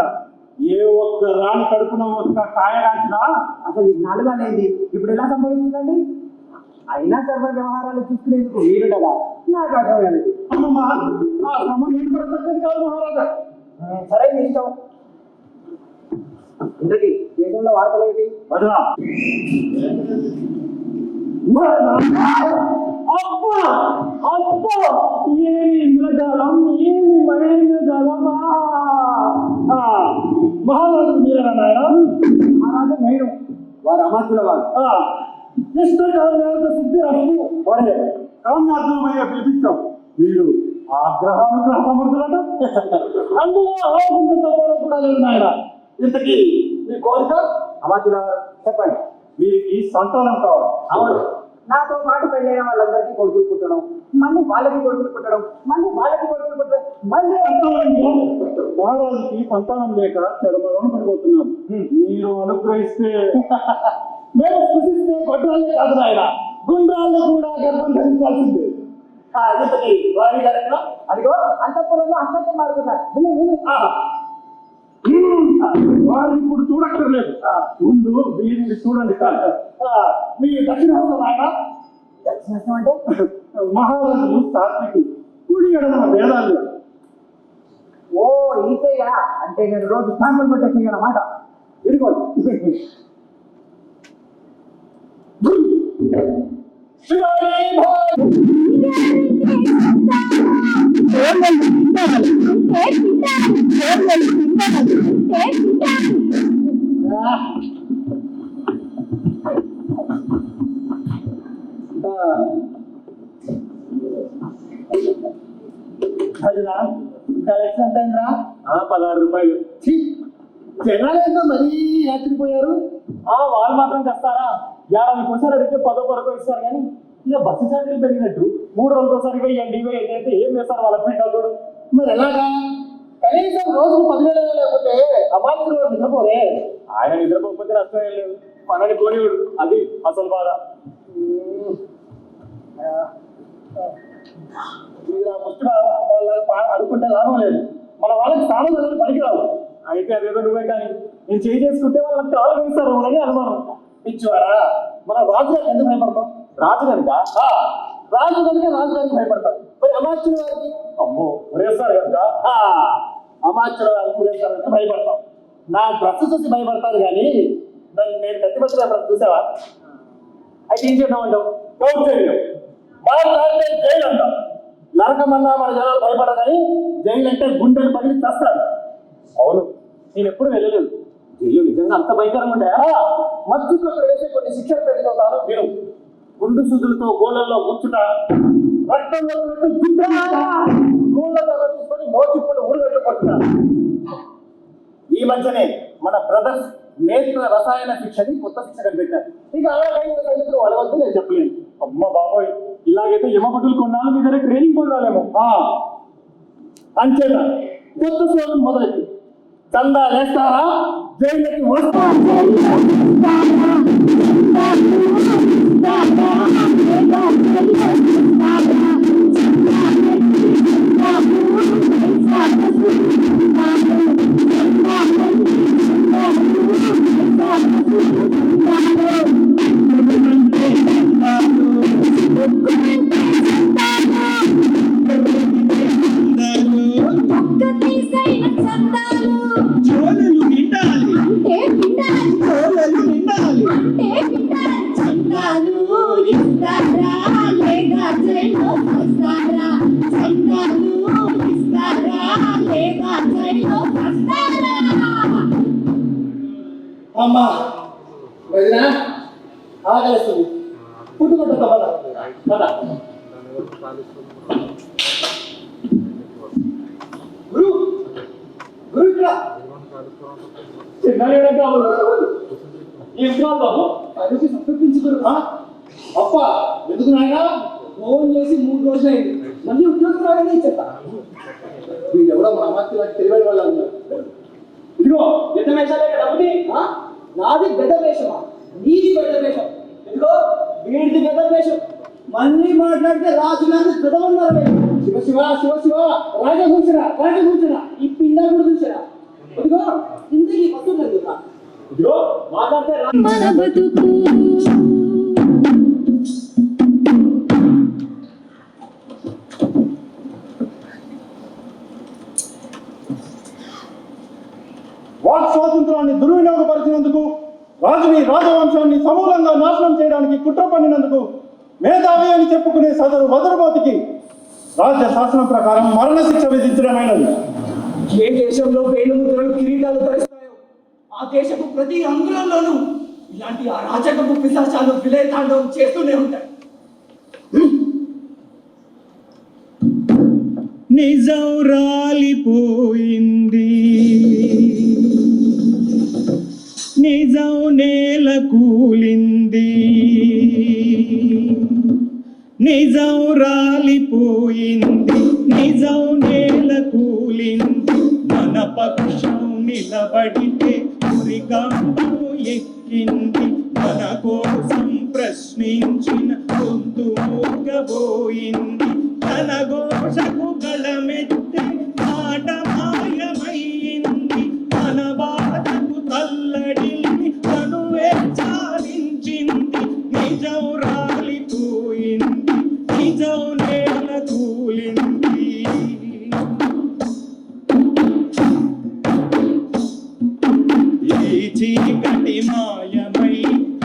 ఏ ఒక్క రాని కడుపున ఒక్క కాయ రాసినా
అసలు ఈ నాలుగా లేదు ఇప్పుడు ఎలా సంభవిస్తుందండి? అయినా సర్వ వ్యవహారాలు చూసుకునేందుకు వీరుండగా నాకు అర్థమైనది.
అమ్మమ్మ ఆ శ్రమ నీరు పడతగ్గది కాదు మహారాజా.
సరే మీ ఇష్టం. ఇంతకీ దేశంలో వార్తలు ఏంటి?
వదనా ఏమి ఇంద్రజాలం, ఏమి మహేంద్రజాలమా! మహారాజు మీరేనా నాయన?
మహారాజు నేను వారు అమాత్యుల వారు.
సిద్ధి అసలు వాడే కామ్యార్థమయ్యే పిలిపించాం. మీరు ఆగ్రహానుగ్రహ సమర్థులట. అందులో ఆలోచించడం కూడా లేదు నాయన. ఇంతకీ మీ కోరిక?
అమాత్యుల వారు చెప్పండి.
వీరికి సంతానం కావాలి.
అవును, నాతో పాటు పెళ్ళైన వాళ్ళందరికీ కొడుకులు పుట్టడం, మళ్ళీ వాళ్ళకి కొడుకులు పుట్టడం, మళ్ళీ వాళ్ళకి కొడుకులు పుట్టడం, మళ్ళీ
మహారాజుకి సంతానం లేక చెడమడం పడిపోతున్నారు. మీరు అనుగ్రహిస్తే మేము సృష్టిస్తే గొడ్రాలే కాదు నాయన, గుండ్రాళ్ళు కూడా గర్భం ధరించాల్సిందే. ఇంతకీ వారి గారు
అదిగో అంతఃపురంలో అష్టం మారుతున్నారు.
వారు ఇప్పుడు చూడక్కర్లేదు, ముందు వీరిని చూడండి. మీ దక్షిణాస్తం ఆయన
దక్షిణాస్తం అంటే
మహారాజు సాత్వికి కుడి ఎడమ భేదాలు.
ఓ ఈతయ్య అంటే నేను రోజు స్నానం పెట్టేసేయన్నమాట.
ఇదిగోండి.
కలెక్షన్ ఎంత అయిందిరా?
16 రూపాయలు.
జనాలు మరీ యాత్రిపోయారు.
వాళ్ళు మాత్రం చేస్తారా? ఏడాది ఒకసారి అడిగితే 10 వరకు ఇస్తారు. కానీ ఇక బస్సు ఛార్జీలు పెరిగినట్టు 3 రోజులకోసారి వెయ్యండి అంటే ఏం చేస్తారు వాళ్ళ పిండాలు?
మరి ఎలాగా? కనీసం రోజుకు 10,000 లేకపోతే అమాత్రులు నిద్రపోరే.
ఆయన నిద్రపోకపోతే నష్టం ఏం లేదు, మనని కోనివాడు. అది అసలు బాధ.
ముష్టి అడుకుంటే లాభం లేదు. మన వాళ్ళకి సామాన్లు పనికిరావు.
అయితే అదేదో నువ్వే కానీ నేను చేయి చేసుకుంటే వాళ్ళకి కాలు వేస్తారు అని అనుమానం. పిచ్చివారా, మన రాజుగారికి ఎందుకు భయపడతాం? రాజుగారిగా రాజుగారికి భయపడతాం. మరి అమాత్యుల వారికి అమ్మో ఉరేస్తారు కనుక అమాత్యుల వారికి ఉరేస్తారంటే భయపడతాం. నా డ్రెస్ చూసి భయపడతారు కానీ నేను కత్తిపత్రులు ఎప్పుడు చూసావా? అయితే ఏం చేద్దాం అంటావు? జైలు అంటాం. నరకమన్నా మన జనాలు భయపడదని జైలు అంటే గుండెలు పగిలి చేస్తారు. అవును, నేను ఎప్పుడు వెళ్ళలేదు. జైలు నిజంగా అంత భయంకరంగా ఉంటాయా? మధ్యలో వేసే కొన్ని శిక్షలు పెట్టుకుంటాను విను. గుండు సుదులతో గోళ్ళల్లో కూర్చుట, రక్తంలో గోళ్ళ తీసుకొని మోచిప్పుడు ఊరుగట్టు కొట్టున్నారు. ఈ మధ్యనే మన బ్రదర్స్ నేత్ర రసాయన శిక్షని కొత్త శిక్ష కనిపెట్టారు. ఇక అలా అడగద్దు, నేను చెప్పలేను. అమ్మ బాబోయ్, ఇలాగైతే యమభటులు కొన్నాళ్ళు మీ దగ్గర ట్రైనింగ్ పొందాలేమో. అంచేత కొత్త శ్లోకం మొదలెట్టి చందా వేస్తారా, జైలుకి వస్తారా? అమ్మా వదినా ఆగలేస్తుంది. పుట్టుకుంటా గురు గురు ఇక్కడ ఏం కాదు బాబు, అడిగి సంతృప్తించుకురు. అప్ప ఎందుకు నాయన ఫోన్ చేసి 3 రోజులు అయింది, మళ్ళీ ఉద్యోగం రాగానే చెప్పా. వీడెవడో మన అమ్మాయి వాటి తెలివైన వాళ్ళు అన్నారు. ఇదిగో పెద్ద వేషాలే డబ్బుని. నాది పెద్ద వేషమా? నీది పెద్ద వేషం. ఇదిగో వీడిది పెద్ద వేషం. మళ్ళీ మాట్లాడితే రాజుగారి పెద్ద ఉన్నారు. శివ శివ శివ శివ రాజభూషణ ఈ పిండా కూడా చూసారా? ఇదిగో ఇంతకీ వస్తుంది. ఇదిగో మాట్లాడితే
మన బతుకు
వాక్ స్వాతంత్రాన్ని దుర్వినియోగపరిచినందుకు, రాజుని రాజవంశాన్ని సమూలంగా నాశనం చేయడానికి కుట్ర పన్నినందుకు మేధావి అని చెప్పుకునే సదరు వదరుబోతికి రాజ్య శాసనం ప్రకారం మరణశిక్ష విధించడమైనది.
ఏ దేశంలో వేలుముద్రలు కిరీటాలు ధరిస్తాయో ఆ దేశపు ప్రతి అంగుళంలోనూ ఇలాంటి అరాచకపు పిశాచాలు విలయతాండవం చేస్తూనే ఉంటాయి.
నిజం రాలిపోయింది, నిజం నేల కూలింది, నిజం రాలిపోయింది, నిజం నేల కూలింది. మన పక్షం నిలబడితే ఉరికంబం ఎక్కింది, మన కోసం ప్రశ్నించిన గొంతు మూగబోయింది. తన ఘోషకు గళమెత్తే మాట మాయమయ్యింది, మన బాధకు తల్లడిల్ని తనువే చాలించింది. నిజం రాలిపోయింది, నిజం నేల కూలింది. ఈ చీకటి మాయమై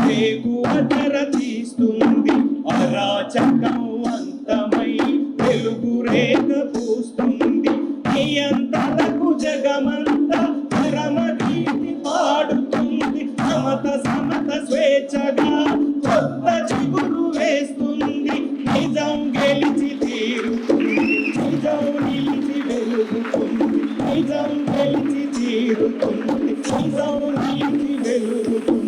రేగువ తెర తీస్తుంది, అరాచకం అంతమై వెలుగు రేఖ పూస్తుంది. నియంత్రణకు జగమంతా పరమగీతి పాడుతుంది, సమత సమత స్వేచ్ఛగా కొత్త చిగురు వేస్తుంది. నిజం గెలిచి తీరుతుంది, నిజం నిలిచి వెలుగుతుంది, నిజం గెలిచి తీరుతుంది, నిజం నిలిచి వెలుగుతుంది.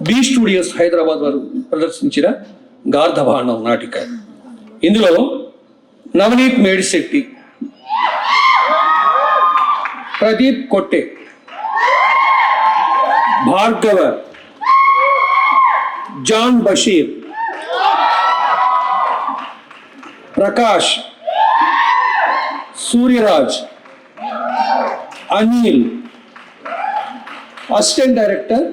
బి స్టూడియోస్ హైదరాబాద్ వారు ప్రదర్శించిన గార్ధబాండం నాటిక. ఇందులో Navneet Medisetti, Pradeep Kotte, Bhargava, John Basheer, Prakash, Suryaraj, Anil, assistant director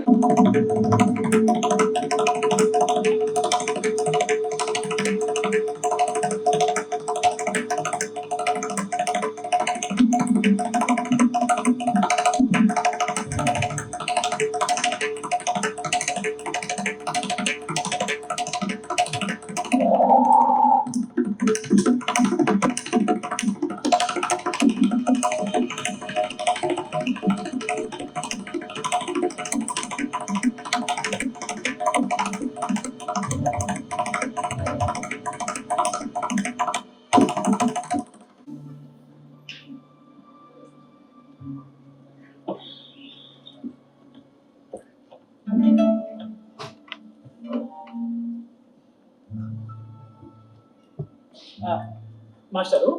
master,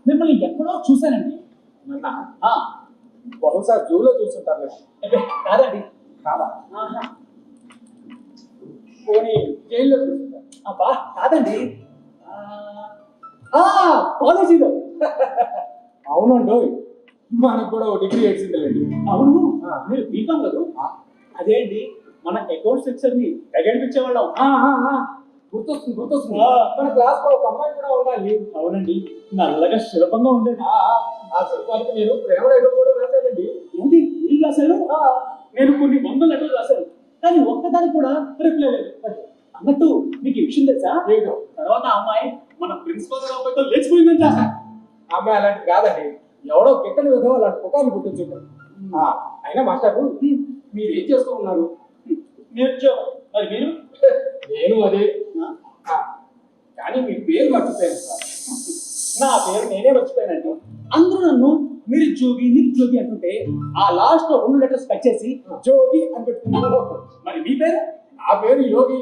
మిమ్మల్ని ఎక్కడో చూశానండి. బహుశా జూలో చూస్తుంటారు. కాదండి, కాదా? పోనీ జైల్లో చూస్తుంటారు. అబ్బా కాదండి, కాలేజీలో. అవునండి, మనకు కూడా ఓ డిగ్రీ వేసిందిలేండి. అవును, మీరు బీకాం కదా? అదే అండి, మన అకౌంట్ సెక్షన్ ని తెగడిపించేవాళ్ళం. గుర్తొస్తుంది. మన క్లాస్ లో ఒక అమ్మాయి కూడా ఉండాలి. అవునండి, నల్లగా శిల్పంగా ఉండేది. ఆ శిల్పానికి నేను ప్రేమ లేఖ కూడా రాశానండి. ఏంటి మీరు రాశారు? నేను కొన్ని 100 లెటర్లు రాశాను, కానీ ఒక్కదానికి కూడా రిప్లై లేదు. అన్నట్టు మీకు ఈ విషయం తెలుసా? లేదు. తర్వాత ఆ అమ్మాయి మన ప్రిన్సిపల్ రాబోతో లేచిపోయిందంట. అమ్మాయి అలాంటిది కాదండి, ఎవడో గిట్టని విధంగా అలాంటి పుకార్లు పుట్టించుంటారు. అయినా మాస్టర్, మీరు ఏం చేస్తూ ఉన్నారు? నేర్చుకోవాలి. మరి మీరు? నేను అదే. కానీ మీ పేరు మర్చిపోయాను సార్. నా పేరు నేనే మర్చిపోయానండి. అందరూ నన్ను నిరుద్యోగి నిరుద్యోగి అంటుంటే ఆ లాస్ట్ లో 2 లెటర్స్ కట్ చేసి జోగి అని పెట్టుకున్నాను. మరి మీ పేరు? నా పేరు యోగి.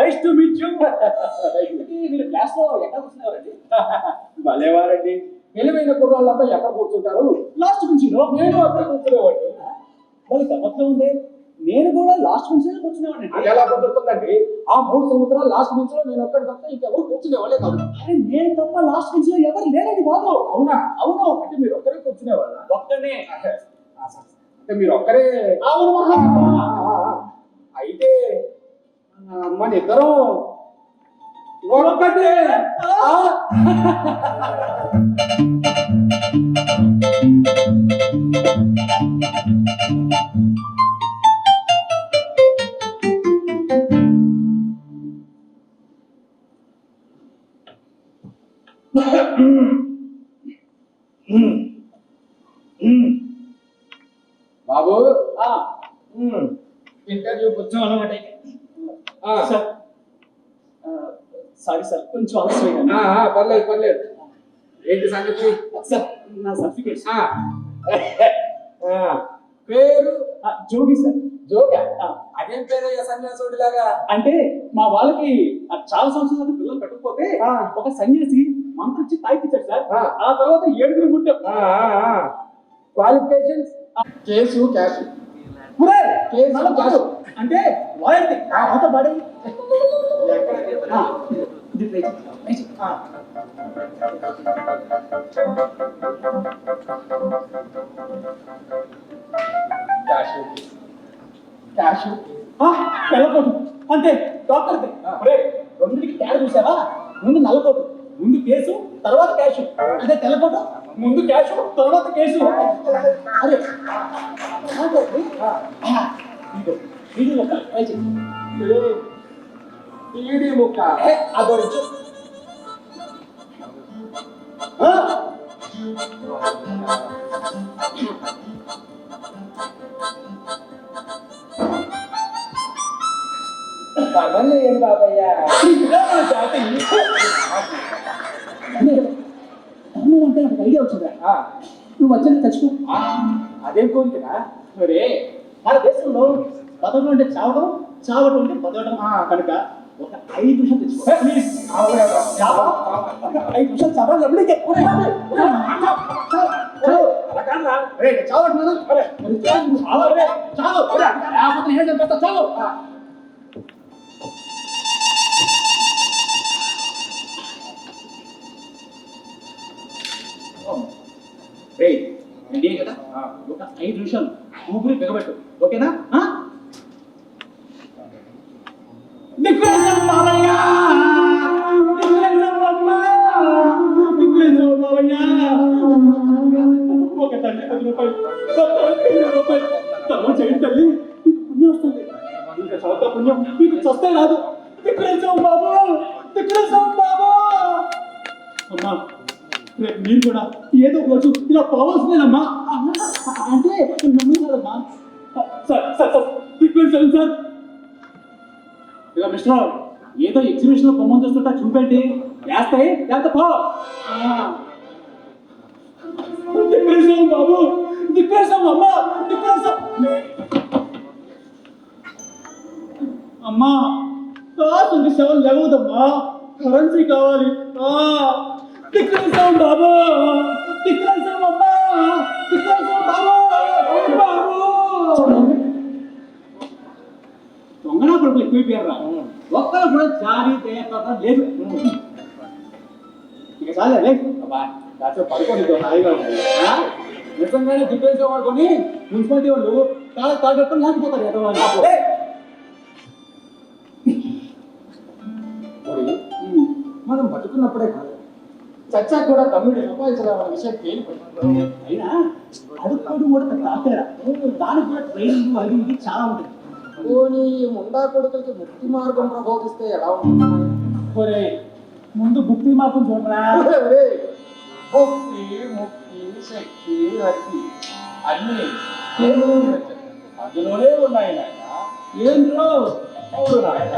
Nice to meet you. మీరు క్లాస్ లో ఎక్కడ కూర్చున్నారండి? భలేవారండి, తెలివైన కుర్రాళ్ళంతా ఎక్కడ కూర్చుంటారు? లాస్ట్ బెంచ్లో. నేను అక్కడ కూర్చునేవాడిని. మరి గమ్మత్తుగా ఉంది, నేను కూడా లాస్ట్ బెంచ్ లో కూర్చునేవాడిని. అది ఎలా కుదురుతుందండి? ఆ 3 సంవత్సరాలు లాస్ట్ బెంచ్ లో నేను ఒక్కడి తప్ప ఇంకెవరు కూర్చునేవాళ్ళే కాదు. అరే నేను తప్ప లాస్ట్ బెంచ్ లో ఎవరు లేరండి బాబు. అవునా? అవును. అంటే మీరు ఒక్కరే కూర్చునేవాళ్ళ? ఒక్కనే. అంటే మీరు ఒక్కరే? అవును. అయితే మన ఇద్దరం ఒక్కటే. బాబు, ఇంటర్వ్యూ వచ్చాం అన్నమాట. సారీ సార్, కొంచెం ఆలస్యమైంది. పర్లేదు. ఏంటి సంగతి? సార్, నా సర్టిఫికేట్. పేరు జోగి సార్. జోగా? అదేం పేరు సన్యాసుడిలాగా? అంటే మా వాళ్ళకి చాలా సంవత్సరాలు పిల్లలు పెట్టకపోతే ఒక సన్యాసి మంత్రం ఇచ్చి తాగిచ్చాడు సార్. ఆ తర్వాత 7 ముట్టాం. Qualifications case cash. అంటే లాయర్ది పడి క్యాష్ తెల్లకోటు అంతే. డాక్టర్ రెండింటికి తేడా చూసావా? ముందు నల్లకోటు, ముందు కేసు, తర్వాత క్యాష్. అదే తెల్లకోటు, ముందు క్యాష్, తర్వాత కేసు. అరే ముక్క అదొచ్చు. ఏంటి బాబయ్యా అంటే నాకు ఐడియా వచ్చిందా? నువ్వు వచ్చి తెచ్చుకో. అదేం కోరికనా? మరి మన దేశంలో బతకడం అంటే చావడం, చావడం అంటే బతకడం కనుక ఒక 5 నిమిషాలు తెచ్చుకో ప్లీజ్. 5 నిమిషాలు చాలా లబ్లీకే. రెడీ కదా? ఒక 5 నిమిషాలు ఊపిరి బిగబెట్టు, ఓకేనా? ఒక తల్లి 10 రూపాయలు, తల్లి చేయండి తల్లి, పుణ్యం వస్తుంది. ఇంకా చదువుతా పుణ్యం మీకు చస్తే రాదు. తిక్కలేసాం బాబు, తిక్కలేసాం బాబు. అమ్మా రేపు మీరు కూడా ఏదో ఒక రోజు ఇలా పోవాల్సిందేనమ్మా. అంటే నమ్మి కదమ్మా. సార్ సార్ సార్ తిక్కలేసాను సార్. ఇక మిస్టర్ ఏదో ఎగ్జిబిషన్ లో బొమ్మను చూస్తుంటా చూపెట్టి వేస్తాయి లేకపోతే పో. తిప్పేసాం బాబు, తిప్పేసాం అమ్మా, తిప్పేసాం అమ్మా. కాసుంది శవం లేవదమ్మా, కరెన్సీ కావాలి. తిప్పేసాం బాబు, తిప్పేసాం అమ్మా, తిప్పేసాం బాబు. దొంగనా కొడుకులు ఎక్కువైపోయారా? ఒక్కరు కూడా జారీ తేడా లేదు. ఇక చాలే లేదు కాసేపు పడుకోండి, హాయిగా ఉంది. నిజంగానే దిప్పేసేవాడు కొని మున్సిపాలిటీ వాళ్ళు తాగట్టుకుని లేకపోతారు ఎదవాళ్ళు. మనం బతుకున్నప్పుడే కాదు, చచ్చాక కూడా తమ్ముడు సంపాదించడం విషయం తేలిపోయింది. అయినా అడుక్కోడు కూడా తాతేరా, దానికి కూడా ట్రైనింగ్ అది ఇది చాలా ఉంటుంది.
పోనీ ముండా కొడుకులకి ముక్తి మార్గం ప్రబోధిస్తే ఎలా ఉంటుంది?
ముందు భక్తి మార్గం చూడరా.
భక్తి ముక్తి శక్తి రక్తి అన్ని అందులోనే ఉన్నాయి నాయన.
ఏంద్రో
అవును నాయన.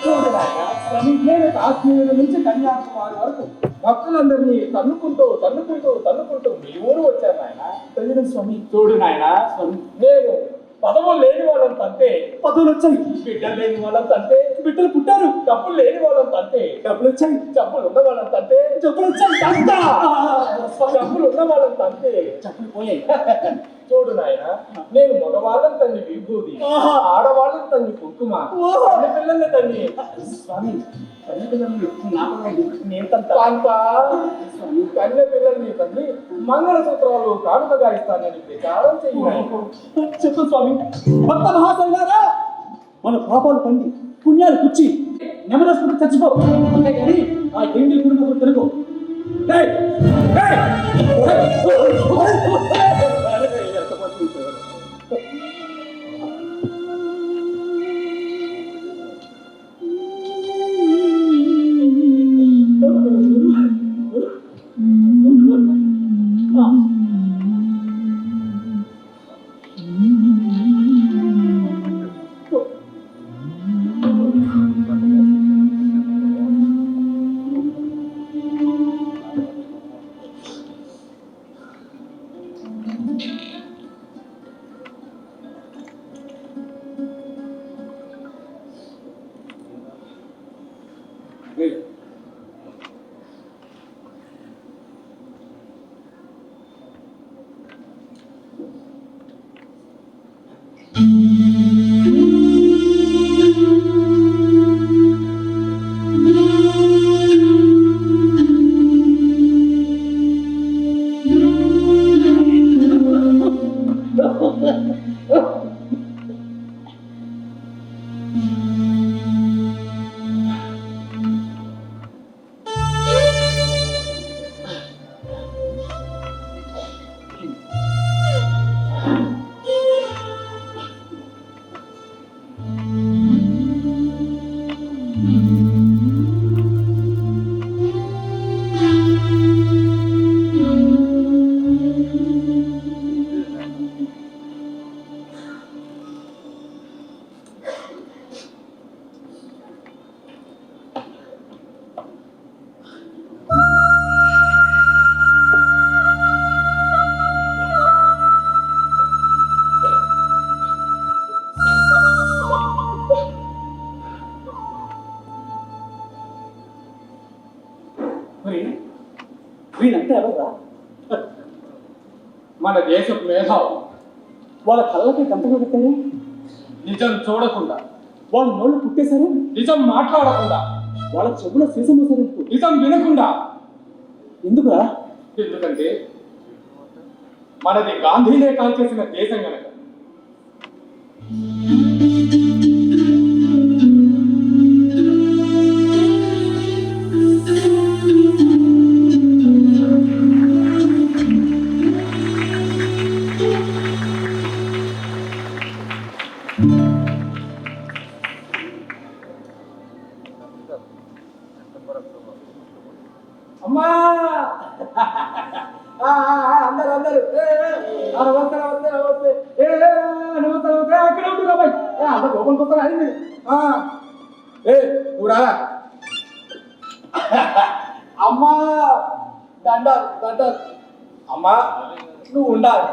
చూడు నాయన, నేను కాశ్మీర్ నుంచి కన్యాకుమారి వరకు భక్తులందరినీ తన్నుకుంటూ తన్నుకుంటూ తన్నుకుంటూ మీ ఊరు వచ్చారు నాయన. తెలియదు స్వామి. చూడు నాయన, నేను పదవులు లేని వాళ్ళని తంటే
పదవులు వచ్చాయి,
బిడ్డలు లేని వాళ్ళని తంటే బిడ్డలు పుట్టారు, డబ్బులు లేని వాళ్ళని తంటే
డబ్బులు వచ్చాయి,
డబ్బులు ఉన్న వాళ్ళని తంటే
డబ్బులు వచ్చాయి,
డబ్బులు ఉన్న వాళ్ళని తంటే
డబ్బులు పోయాయి.
చూడు నాయన, నేను మగవాళ్ళని తన్ని విభూది, ఆడవాళ్ళని తన్ని కుంకుమ, కన్య పిల్లల్ని తన్ని
స్వామి కన్య పిల్లలు నేను
కన్య పిల్లల్ని తన్ని మంగళసూత్రాలు కానుకగా ఇస్తానని ప్రచారం చెయ్యి.
చెప్పు స్వామి. భక్త మహాశైలారా, మన పాపాలు పండి పుణ్యాలు పుచ్చి నెమరేసుకుంటూ చచ్చిపో, అంతేగాని ఆ ఎండి కుటుంబం తిరుగు.
నేనంటే ఎవరా? మన దేశ మేధావు వాళ్ళ కళ్ళకి గంటలు పెట్టారు. నిజం చూడకుండా వాళ్ళ నోళ్ళు పుట్టేశారు. నిజం మాట్లాడకుండా వాళ్ళ చెవుల సీసం వేశారు. నిజం వినకుండా ఎందుకురా? ఎందుకంటే మనది గాంధీనే కాల్ చేసిన దేశం కనుక. అమ్మా అందరు అందరు నమస్తే నమస్తే నమస్తే నమస్తే నమస్తే అక్కడ ఉండు బాబాయ్. అందరు లోపల కొత్త అయింది. కూడా అమ్మా దండాలు దండాలు. అమ్మా నువ్వు ఉండాలి.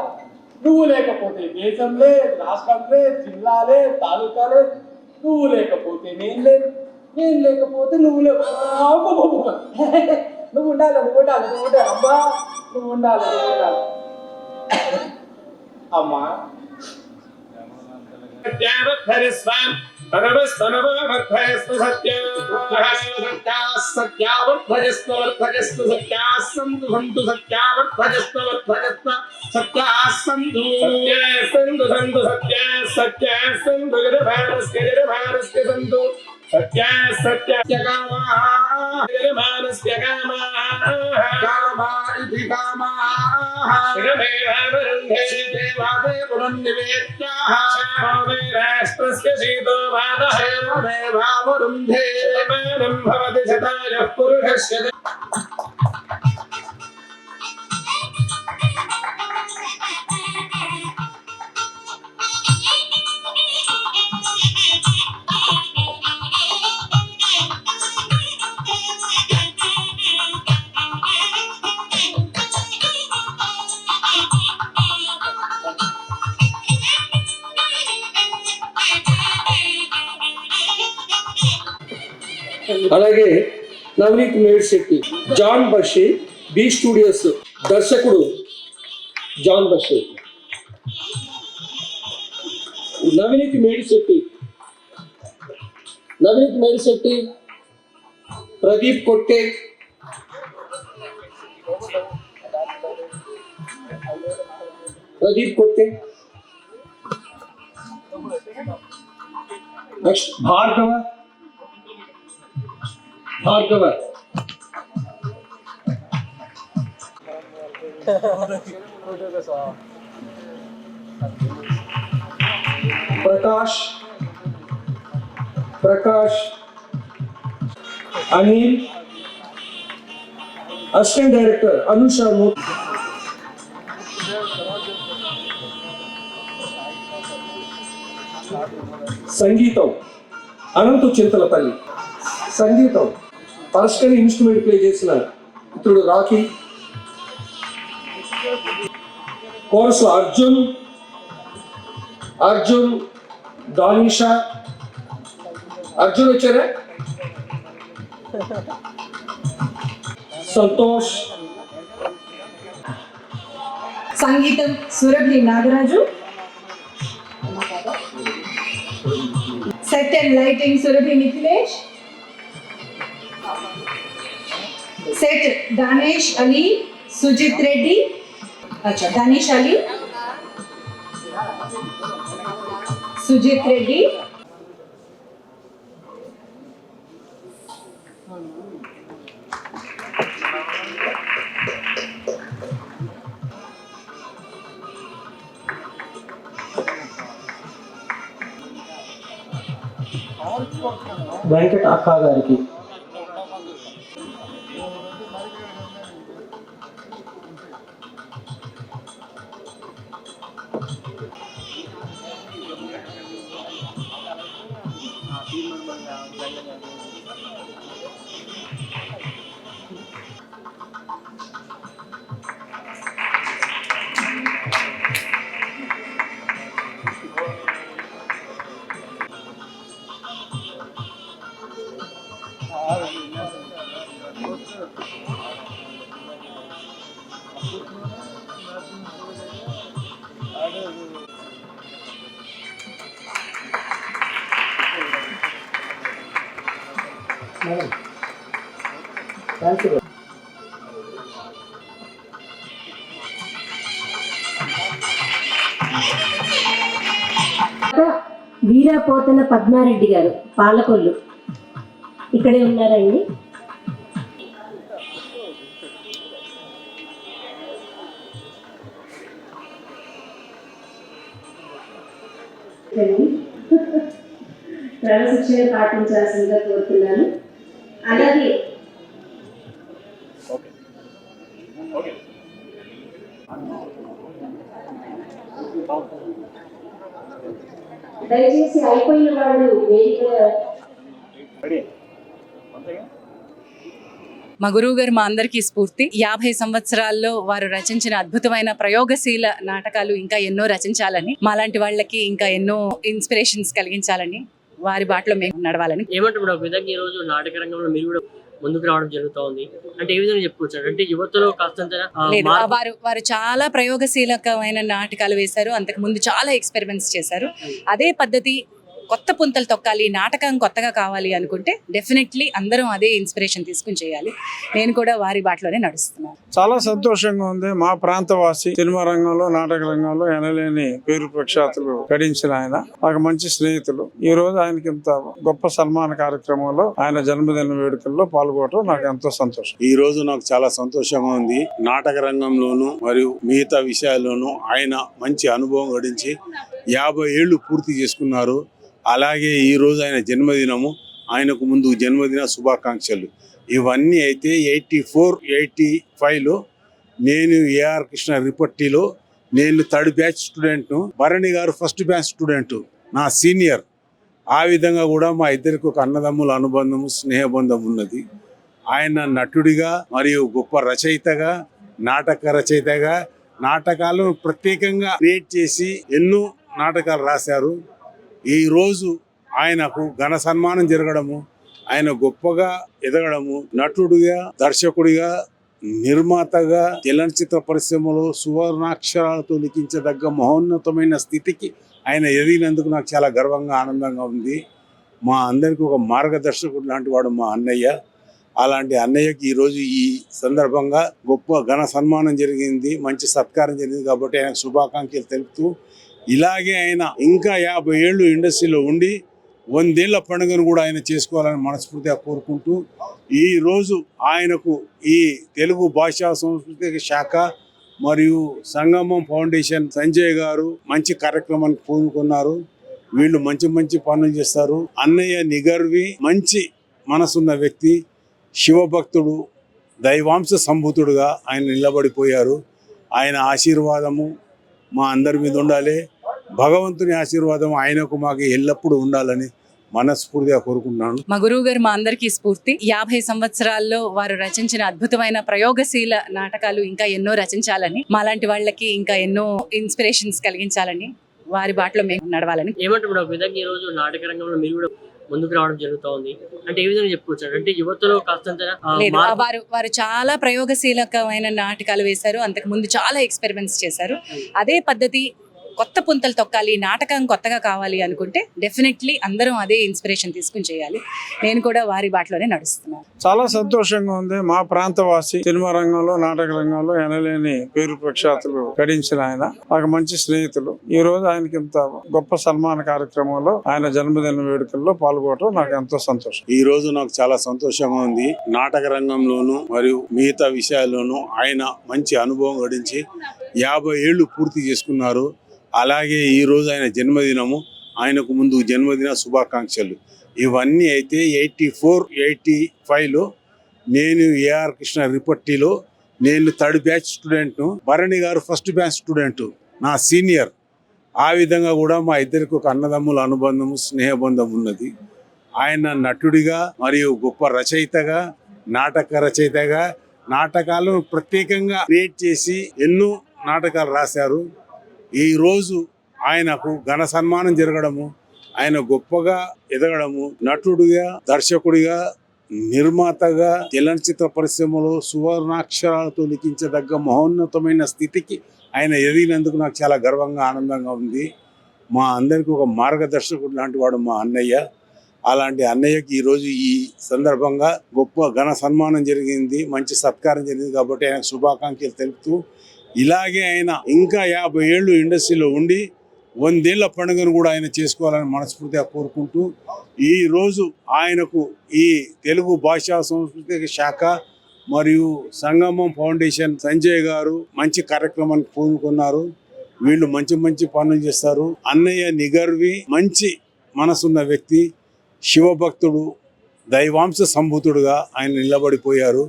నువ్వు లేకపోతే దేశంలే, రాష్ట్రంలే, జిల్లాలే, తాలూకాలే. నువ్వు లేకపోతే నేను లేదు, నేను లేకపోతే నువ్వు లేవు. నువ్వు ఉండాలి, నువ్వు ఉండాలి, నువ్వు ఉండాలి. అమ్మా నువ్వు ఉండాలి, నువ్వు ఉండాలి. అమ్మా సత్య సత్య మానస్య కామాది కామా రాష్ట్రస్య శీతో వాదరుంధే భవతి శతాయ పురుషస్య.
అలాగే Navneet Medshetti, John Basheer, B studios దర్శకుడు John Basheer. Navneet Medshetti, Navneet Medshetti, Pradeep Kotte, Pradeep Kotte. Next Bhargava, Bhargava. Prakash, Prakash, Anil, assistant director Anusha, సంగీతం అనంతు చింతలపల్లి, సంగీతం పరస్కరి ఇన్స్ట్రుమెంట్ ప్లే చేసిన మిత్రుడు రాఖీ, కోరస్ అర్జున్, అర్జున్, దానిషా. అర్జున్ వచ్చారా? సంతోష్.
సంగీతం Surabhi Nagaraju, set and lighting Surabhi Mithilesh, set Danesh Ali, Sujit Reddy, अच्छा दानेश अली, सुजित रेड्डी,
వెంకట అక్క గారికి,
వీరాపోతన పద్మారెడ్డి గారు పాలకొల్లు ఇక్కడే ఉన్నారండి. క్రమశిక్షణ పాటించాల్సిందిగా కోరుతున్నాను. అలాగే దయచేసి అయిపోయిన వాళ్ళు
మా గురువు గారు మా అందరికీ స్ఫూర్తి. 50 సంవత్సరాల్లో వారు రచించిన అద్భుతమైన ప్రయోగశీల నాటకాలు ఇంకా ఎన్నో రచించాలని, మాలాంటి వాళ్ళకి ఇంకా ఎన్నో ఇన్స్పిరేషన్స్ కలిగించాలని, వారి బాటలో మేము నడవాలని.
ఏమంటారు ఒక విధంగా ఈ రోజు నాటక రంగంలో మీరు కూడా ముందుకు రావడం జరుగుతూ ఉంది అంటే ఏ విధంగా చెప్పుకోవచ్చు అంటే యువతలో కాస్తంత
వారు చాలా ప్రయోగశీలకమైన నాటకాలు వేశారు. అంతకు ముందు చాలా ఎక్స్పెరిమెంట్స్ చేశారు. అదే పద్ధతి కొత్త పుంతలు తొక్కాలి, నాటకం కొత్తగా కావాలి అనుకుంటే డెఫినెట్లీ అందరం అదే ఇన్స్పిరేషన్ తీసుకుని చేయాలి. నేను కూడా వారి బాటలోనే నడుస్తున్నాను.
చాలా సంతోషంగా ఉంది. మా ప్రాంతవాసి, సినిమా రంగంలో, నాటక రంగంలో ఎనలేని పేరు ప్రఖ్యాతులు గడించిన ఆయన, నాకు మంచి స్నేహితులు. ఈ రోజు ఆయనకి ఇంత గొప్ప సన్మాన కార్యక్రమంలో, ఆయన జన్మదిన వేడుకల్లో పాల్గొనడం నాకు ఎంతో సంతోషం.
ఈ రోజు నాకు చాలా సంతోషంగా ఉంది. నాటక రంగంలోను మరియు మిగతా విషయాల్లోనూ ఆయన మంచి అనుభవం గడించి 50 ఏళ్లు పూర్తి చేసుకున్నారు. అలాగే ఈ రోజు ఆయన జన్మదినము, ఆయనకు ముందు జన్మదిన శుభాకాంక్షలు. ఇవన్నీ అయితే 84, 85లో నేను ఏఆర్ కృష్ణ రిపట్టిలో నేను 3rd batch స్టూడెంట్ను, Bharani garu 1st batch student, నా సీనియర్. ఆ విధంగా కూడా మా ఇద్దరికి ఒక అన్నదమ్ముల అనుబంధము, స్నేహబంధం ఉన్నది. ఆయన నటుడిగా మరియు గొప్ప రచయితగా, నాటక రచయితగా, నాటకాలను ప్రత్యేకంగా క్రియేట్ చేసి ఎన్నో నాటకాలు రాశారు. ఈ రోజు ఆయనకు ఘన సన్మానం జరగడము, ఆయన గొప్పగా ఎదగడము, నటుడిగా, దర్శకుడిగా, నిర్మాతగా చలనచిత్ర పరిశ్రమలో సువర్ణాక్షరాలతో లిఖించదగ్గ మహోన్నతమైన స్థితికి ఆయన ఎదిగినందుకు నాకు చాలా గర్వంగా, ఆనందంగా ఉంది. మా అందరికీ ఒక మార్గదర్శకుడు లాంటి వాడు మా అన్నయ్య. అలాంటి అన్నయ్యకి ఈరోజు ఈ సందర్భంగా గొప్ప ఘన సన్మానం జరిగింది, మంచి సత్కారం జరిగింది. కాబట్టి ఆయనకు శుభాకాంక్షలు తెలుపుతూ, ఇలాగే ఆయన ఇంకా 50 ఏళ్ళు ఇండస్ట్రీలో ఉండి 100 ఏళ్ల పండుగను కూడా ఆయన చేసుకోవాలని మనస్ఫూర్తిగా కోరుకుంటూ, ఈరోజు ఆయనకు ఈ తెలుగు భాషా సంస్కృతి శాఖ మరియు సంగమం ఫౌండేషన్ సంజయ్ గారు మంచి కార్యక్రమానికి పూనుకున్నారు. వీళ్ళు మంచి మంచి పనులు చేస్తారు. అన్నయ్య నిగర్వి, మంచి మనసున్న వ్యక్తి, శివభక్తుడు, దైవాంశ సంభూతుడుగా ఆయన నిలబడిపోయారు. ఆయన ఆశీర్వాదము మా అందరి మీద ఉండాలి. భగవంతుని ఆశీర్వాదం ఆయనకు మాకు ఎల్లప్పుడూ ఉండాలని మనస్ఫూర్తిగా కోరుకుంటున్నాను.
మా గురువు గారు మా అందరికీ స్ఫూర్తి. 50 సంవత్సరాల్లో వారు రచించిన అద్భుతమైన ప్రయోగశీల నాటకాలు ఇంకా ఎన్నో రచించాలని, మాలాంటి వాళ్ళకి ఇంకా ఎన్నో ఇన్స్పిరేషన్స్ కలిగించాలని, వారి బాటలో మేము నడవాలని.
ఏమంటారు ఒక విధంగా ఈ రోజు నాటక రంగంలో మీరు కూడా ముందుకు రావడం జరుగుతూ ఉంది అంటే ఏ విధంగా చెప్పుకోవచ్చు అంటే యువతలో కాస్తంత
వారు చాలా ప్రయోగశీలకమైన నాటకాలు వేశారు. అంతకు ముందు చాలా ఎక్స్పెరిమెంట్స్ చేశారు. అదే పద్ధతి కొత్త పుంతలు తొక్కాలి, నాటకం కొత్తగా కావాలి అనుకుంటే డెఫినెట్లీ అందరం అదే ఇన్స్పిరేషన్ తీసుకుని చేయాలి. నేను కూడా వారి బాటలోనే నడుస్తున్నాను.
చాలా సంతోషంగా ఉంది. మా ప్రాంతవాసి, సినిమా రంగంలో, నాటక రంగంలో ఎనలేని పేరు ప్రఖ్యాతులు గడించిన ఆయన, నాకు మంచి స్నేహితులు. ఈ రోజు ఆయనకి ఇంత గొప్ప సన్మాన కార్యక్రమంలో, ఆయన జన్మదిన వేడుకల్లో పాల్గొనడం నాకు ఎంతో సంతోషం.
ఈ రోజు నాకు చాలా సంతోషంగా ఉంది. నాటక రంగంలోను మరియు మిగతా విషయాల్లోనూ ఆయన మంచి అనుభవం గడించి 50 ఏళ్లు పూర్తి చేసుకున్నారు. అలాగే ఈ రోజు ఆయన జన్మదినము, ఆయనకు ముందు జన్మదిన శుభాకాంక్షలు. ఇవన్నీ అయితే 84, 85లో నేను ఏఆర్ కృష్ణ రిపట్టిలో నేను 3rd batch స్టూడెంట్ను, Bharani garu 1st batch student, నా సీనియర్. ఆ విధంగా కూడా మా ఇద్దరికి ఒక అన్నదమ్ముల అనుబంధము, స్నేహబంధం ఉన్నది. ఆయన నటుడిగా మరియు గొప్ప రచయితగా, నాటక రచయితగా, నాటకాలను ప్రత్యేకంగా క్రియేట్ చేసి ఎన్నో నాటకాలు రాశారు. ఈ రోజు ఆయనకు ఘన సన్మానం జరగడము, ఆయన గొప్పగా ఎదగడము, నటుడిగా, దర్శకుడిగా, నిర్మాతగా చలనచిత్ర పరిశ్రమలో సువర్ణాక్షరాలతో లిఖించదగ్గ మహోన్నతమైన స్థితికి ఆయన ఎదిగినందుకు నాకు చాలా గర్వంగా, ఆనందంగా ఉంది. మా అందరికీ ఒక మార్గదర్శకుడు లాంటి వాడు మా అన్నయ్య. అలాంటి అన్నయ్యకి ఈరోజు ఈ సందర్భంగా గొప్ప ఘన సన్మానం జరిగింది, మంచి సత్కారం జరిగింది కాబట్టి ఆయనకు శుభాకాంక్షలు తెలుపుతూ, ఇలాగే ఆయన ఇంకా 50 ఏళ్ళు ఇండస్ట్రీలో ఉండి 100 ఏళ్ల పండుగను కూడా ఆయన చేసుకోవాలని మనస్ఫూర్తిగా కోరుకుంటూ, ఈ రోజు ఆయనకు ఈ తెలుగు భాషా సంస్కృతి శాఖ మరియు సంగమం ఫౌండేషన్ సంజయ్ గారు మంచి కార్యక్రమానికి పూనుకున్నారు. వీళ్ళు మంచి మంచి పనులు చేస్తారు. అన్నయ్య నిగర్వి, మంచి మనసున్న వ్యక్తి, శివభక్తుడు, దైవాంశ సంభూతుడుగా ఆయన నిలబడిపోయారు.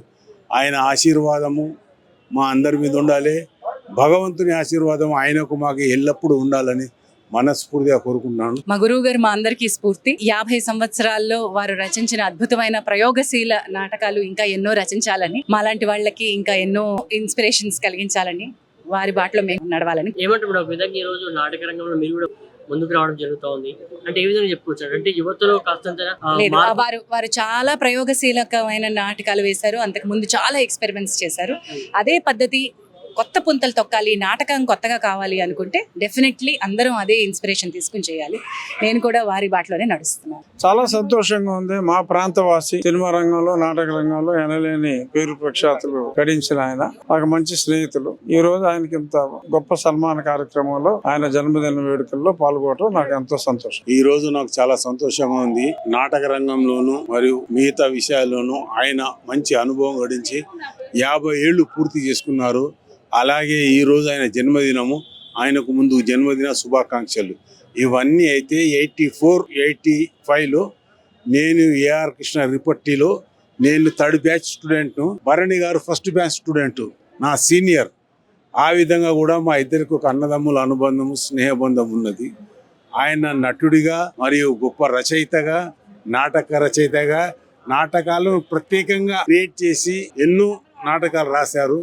ఆయన ఆశీర్వాదము మా అందరి మీద ఉండాలి. భగవంతుని ఆశీర్వాదం ఆయనకు మాకు ఎల్లప్పుడూ ఉండాలని మనస్ఫూర్తిగా కోరుకుంటున్నాను.
మా గురువు గారు మా అందరికీ స్ఫూర్తి. 50 సంవత్సరాల్లో వారు రచించిన అద్భుతమైన ప్రయోగశీల నాటకాలు ఇంకా ఎన్నో రచించాలని, మాలాంటి వాళ్ళకి ఇంకా ఎన్నో ఇన్స్పిరేషన్స్ కలిగించాలని, వారి బాటలో మేము నడవాలని.
ఏమంటారు ఒక విధంగా ఈ రోజు నాటక రంగంలో మీరు కూడా ముందుకు రావడం జరుగుతూ ఉంది, అంటే ఏ విధంగా చెప్పుకోవచ్చు? అంటే యువతలో కాస్తంత
లేదు, వారు చాలా ప్రయోగశీలకమైన నాటకాలు వేశారు. అంతకు ముందు చాలా ఎక్స్పెరిమెంట్స్ చేశారు. అదే పద్ధతి కొత్త పుంతలు తొక్కాలి, నాటకం కొత్తగా కావాలి అనుకుంటే డెఫినెట్లీ అందరం అదే ఇన్స్పిరేషన్ తీసుకుని చేయాలి. నేను కూడా వారి బాటలోనే నడుస్తున్నాను.
చాలా సంతోషంగా ఉంది. మా ప్రాంతవాసి, సినిమా రంగంలో, నాటక రంగంలో ఎనలేని పేరు ప్రఖ్యాతులు గడించిన ఆయన, నాకు మంచి స్నేహితులు. ఈ రోజు ఆయనకి ఇంత గొప్ప సన్మాన కార్యక్రమంలో, ఆయన జన్మదిన వేడుకల్లో పాల్గొనడం నాకు ఎంతో సంతోషం.
ఈ రోజు నాకు చాలా సంతోషంగా ఉంది. నాటక రంగంలోను మరియు మిగతా విషయాల్లోనూ ఆయన మంచి అనుభవం గడించి 50 ఏళ్ళు పూర్తి చేసుకున్నారు. అలాగే ఈ రోజు ఆయన జన్మదినము, ఆయనకు ముందు జన్మదిన శుభాకాంక్షలు. ఇవన్నీ అయితే 84, 85లో నేను ఏఆర్ కృష్ణ రిపట్టిలో నేను 3rd batch స్టూడెంట్ను, Bharani garu 1st batch student, నా సీనియర్. ఆ విధంగా కూడా మా ఇద్దరికి ఒక అన్నదమ్ముల అనుబంధము, స్నేహబంధం ఉన్నది. ఆయన నటుడిగా మరియు గొప్ప రచయితగా, నాటక రచయితగా, నాటకాలను ప్రత్యేకంగా క్రియేట్ చేసి ఎన్నో నాటకాలు రాశారు.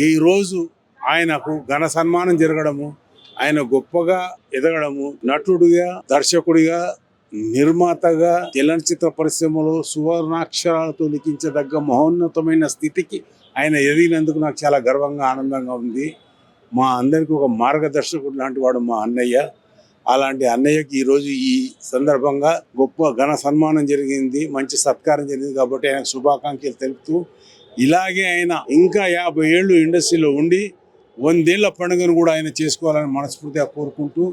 ఈ రోజు ఆయనకు ఘన సన్మానం జరగడము, ఆయన గొప్పగా ఎదగడము, నటుడిగా, దర్శకుడిగా, నిర్మాతగా చలనచిత్ర పరిశ్రమలో సువర్ణాక్షరాలతో లిఖించదగ్గ మహోన్నతమైన స్థితికి ఆయన ఎదిగినందుకు నాకు చాలా గర్వంగా, ఆనందంగా ఉంది. మా అందరికీ ఒక మార్గదర్శకుడు లాంటి వాడు మా అన్నయ్య. అలాంటి అన్నయ్యకి ఈరోజు ఈ సందర్భంగా గొప్ప ఘన సన్మానం జరిగింది, మంచి సత్కారం జరిగింది కాబట్టి ఆయనకు శుభాకాంక్షలు తెలుపుతూ, ఇలాగే ఆయన ఇంకా 50 ఏళ్ళు ఇండస్ట్రీలో ఉండి 100 ఏళ్ల పండుగను కూడా ఆయన చేసుకోవాలని మనస్ఫూర్తిగా కోరుకుంటూ,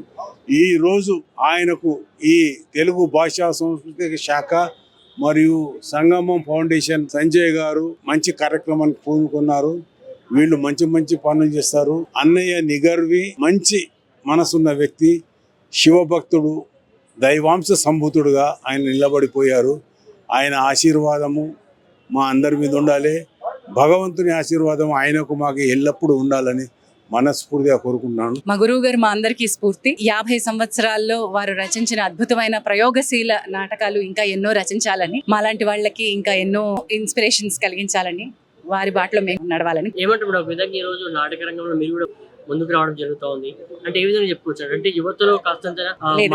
ఈ రోజు ఆయనకు ఈ తెలుగు భాషా సంస్కృతి శాఖ మరియు సంగమం ఫౌండేషన్ సంజయ్ గారు మంచి కార్యక్రమానికి పూనుకున్నారు. వీళ్ళు మంచి మంచి పనులు చేస్తారు. అన్నయ్య నిగర్వి, మంచి మనసున్న వ్యక్తి, శివభక్తుడు, దైవాంశ సంభూతుడుగా ఆయన నిలబడిపోయారు. ఆయన ఆశీర్వాదము మా అందరి మీద ఉండాలి. భగవంతుని ఆశీర్వాదం ఆయనకు మాకు ఎల్లప్పుడూ ఉండాలని మనస్ఫూర్తిగా కోరుకుంటున్నాను.
మా గురువు గారు మా అందరికీ స్ఫూర్తి. 50 సంవత్సరాల్లో వారు రచించిన అద్భుతమైన ప్రయోగశీల నాటకాలు ఇంకా ఎన్నో రచించాలని, మాలాంటి వాళ్ళకి ఇంకా ఎన్నో ఇన్స్పిరేషన్స్ కలిగించాలని, వారి బాటలో మేము నడవాలని.
ఏమంటారు ఒక విధంగా ఈ రోజు నాటక రంగంలో మీరు కూడా ముందుకు రావడం జరుగుతూ ఉంది, అంటే ఏ విధంగా చెప్పుకోవచ్చు? అంటే యువతలో కాస్తంత
లేదు,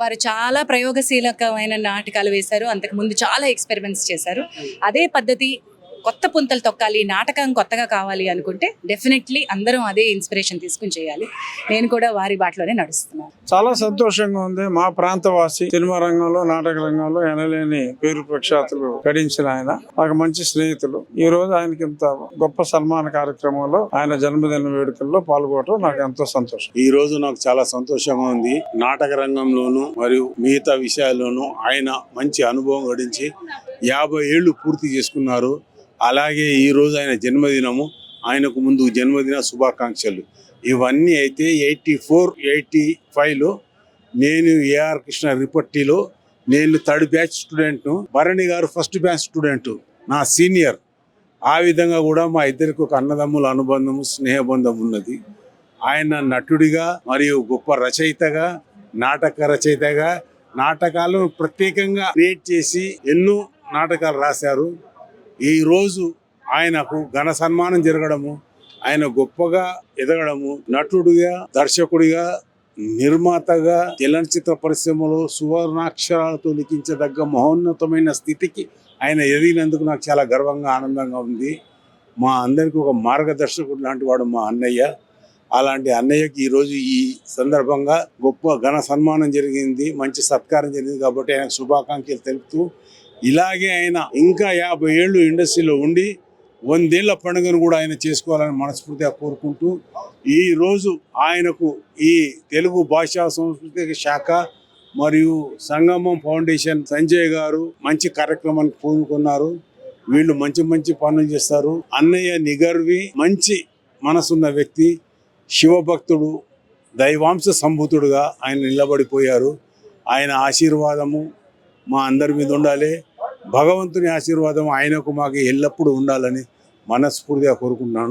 వారు చాలా ప్రయోగశీలకమైన నాటకాలు వేశారు. అంతకు ముందు చాలా ఎక్స్పెరిమెంట్స్ చేశారు. అదే పద్ధతి కొత్త పుంతలు తొక్కాలి, నాటకం కొత్తగా కావాలి అనుకుంటే డెఫినెట్లీ అందరం అదే ఇన్స్పిరేషన్ తీసుకుని చేయాలి. నేను కూడా వారి బాటలోనే నడుస్తున్నాను.
చాలా సంతోషంగా ఉంది. మా ప్రాంతవాసి, సినిమా రంగంలో, నాటక రంగంలో ఎనలేని పేరు ప్రఖ్యాతులు గడించిన ఆయన, నాకు మంచి స్నేహితులు. ఈ రోజు ఆయనకి ఇంత గొప్ప సన్మాన కార్యక్రమంలో, ఆయన జన్మదిన వేడుకల్లో పాల్గొనడం నాకు ఎంతో సంతోషం.
ఈ రోజు నాకు చాలా సంతోషంగా ఉంది. నాటక రంగంలోను మరియు మిగతా విషయాల్లోనూ ఆయన మంచి అనుభవం గడించి 50 ఏళ్ళు పూర్తి చేసుకున్నారు. అలాగే ఈ రోజు ఆయన జన్మదినము, ఆయనకు ముందు జన్మదిన శుభాకాంక్షలు. ఇవన్నీ అయితే 84, 85లో నేను ఏఆర్ కృష్ణ రిపట్టిలో నేను 3rd batch స్టూడెంట్ను, Bharani garu 1st batch student, నా సీనియర్. ఆ విధంగా కూడా మా ఇద్దరికి ఒక అన్నదమ్ముల అనుబంధము, స్నేహబంధం ఉన్నది. ఆయన నటుడిగా మరియు గొప్ప రచయితగా, నాటక రచయితగా, నాటకాలను ప్రత్యేకంగా క్రియేట్ చేసి ఎన్నో నాటకాలు రాశారు. ఈ రోజు ఆయనకు ఘన సన్మానం జరగడము, ఆయన గొప్పగా ఎదగడము, నటుడిగా, దర్శకుడిగా, నిర్మాతగా చలనచిత్ర పరిశ్రమలో సువర్ణాక్షరాలతో లిఖించదగ్గ మహోన్నతమైన స్థితికి ఆయన ఎదిగినందుకు నాకు చాలా గర్వంగా, ఆనందంగా ఉంది. మా అందరికీ ఒక మార్గదర్శకుడు లాంటి వాడు మా అన్నయ్య. అలాంటి అన్నయ్యకి ఈరోజు ఈ సందర్భంగా గొప్ప ఘన సన్మానం జరిగింది, మంచి సత్కారం జరిగింది కాబట్టి ఆయనకు శుభాకాంక్షలు తెలుపుతూ, ఇలాగే ఆయన ఇంకా 50 ఏళ్ళు ఇండస్ట్రీలో ఉండి 100 ఏళ్ల పండుగను కూడా ఆయన చేసుకోవాలని మనస్ఫూర్తిగా కోరుకుంటూ, ఈ రోజు ఆయనకు ఈ తెలుగు భాషా సంస్కృతి శాఖ మరియు సంగమం ఫౌండేషన్ సంజయ్ గారు మంచి కార్యక్రమానికి పూనుకున్నారు. వీళ్ళు మంచి మంచి పనులు చేస్తారు. అన్నయ్య నిగర్వి, మంచి మనసున్న వ్యక్తి, శివభక్తుడు, దైవాంశ సంభూతుడుగా ఆయన నిలబడిపోయారు. ఆయన ఆశీర్వాదము మా అందరి మీద ఉండాలి. భగవంతుని ఆశీర్వాదం ఆయనకు మాకు ఎల్లప్పుడూ ఉండాలని మనస్ఫూర్తిగా కోరుకుంటున్నాను.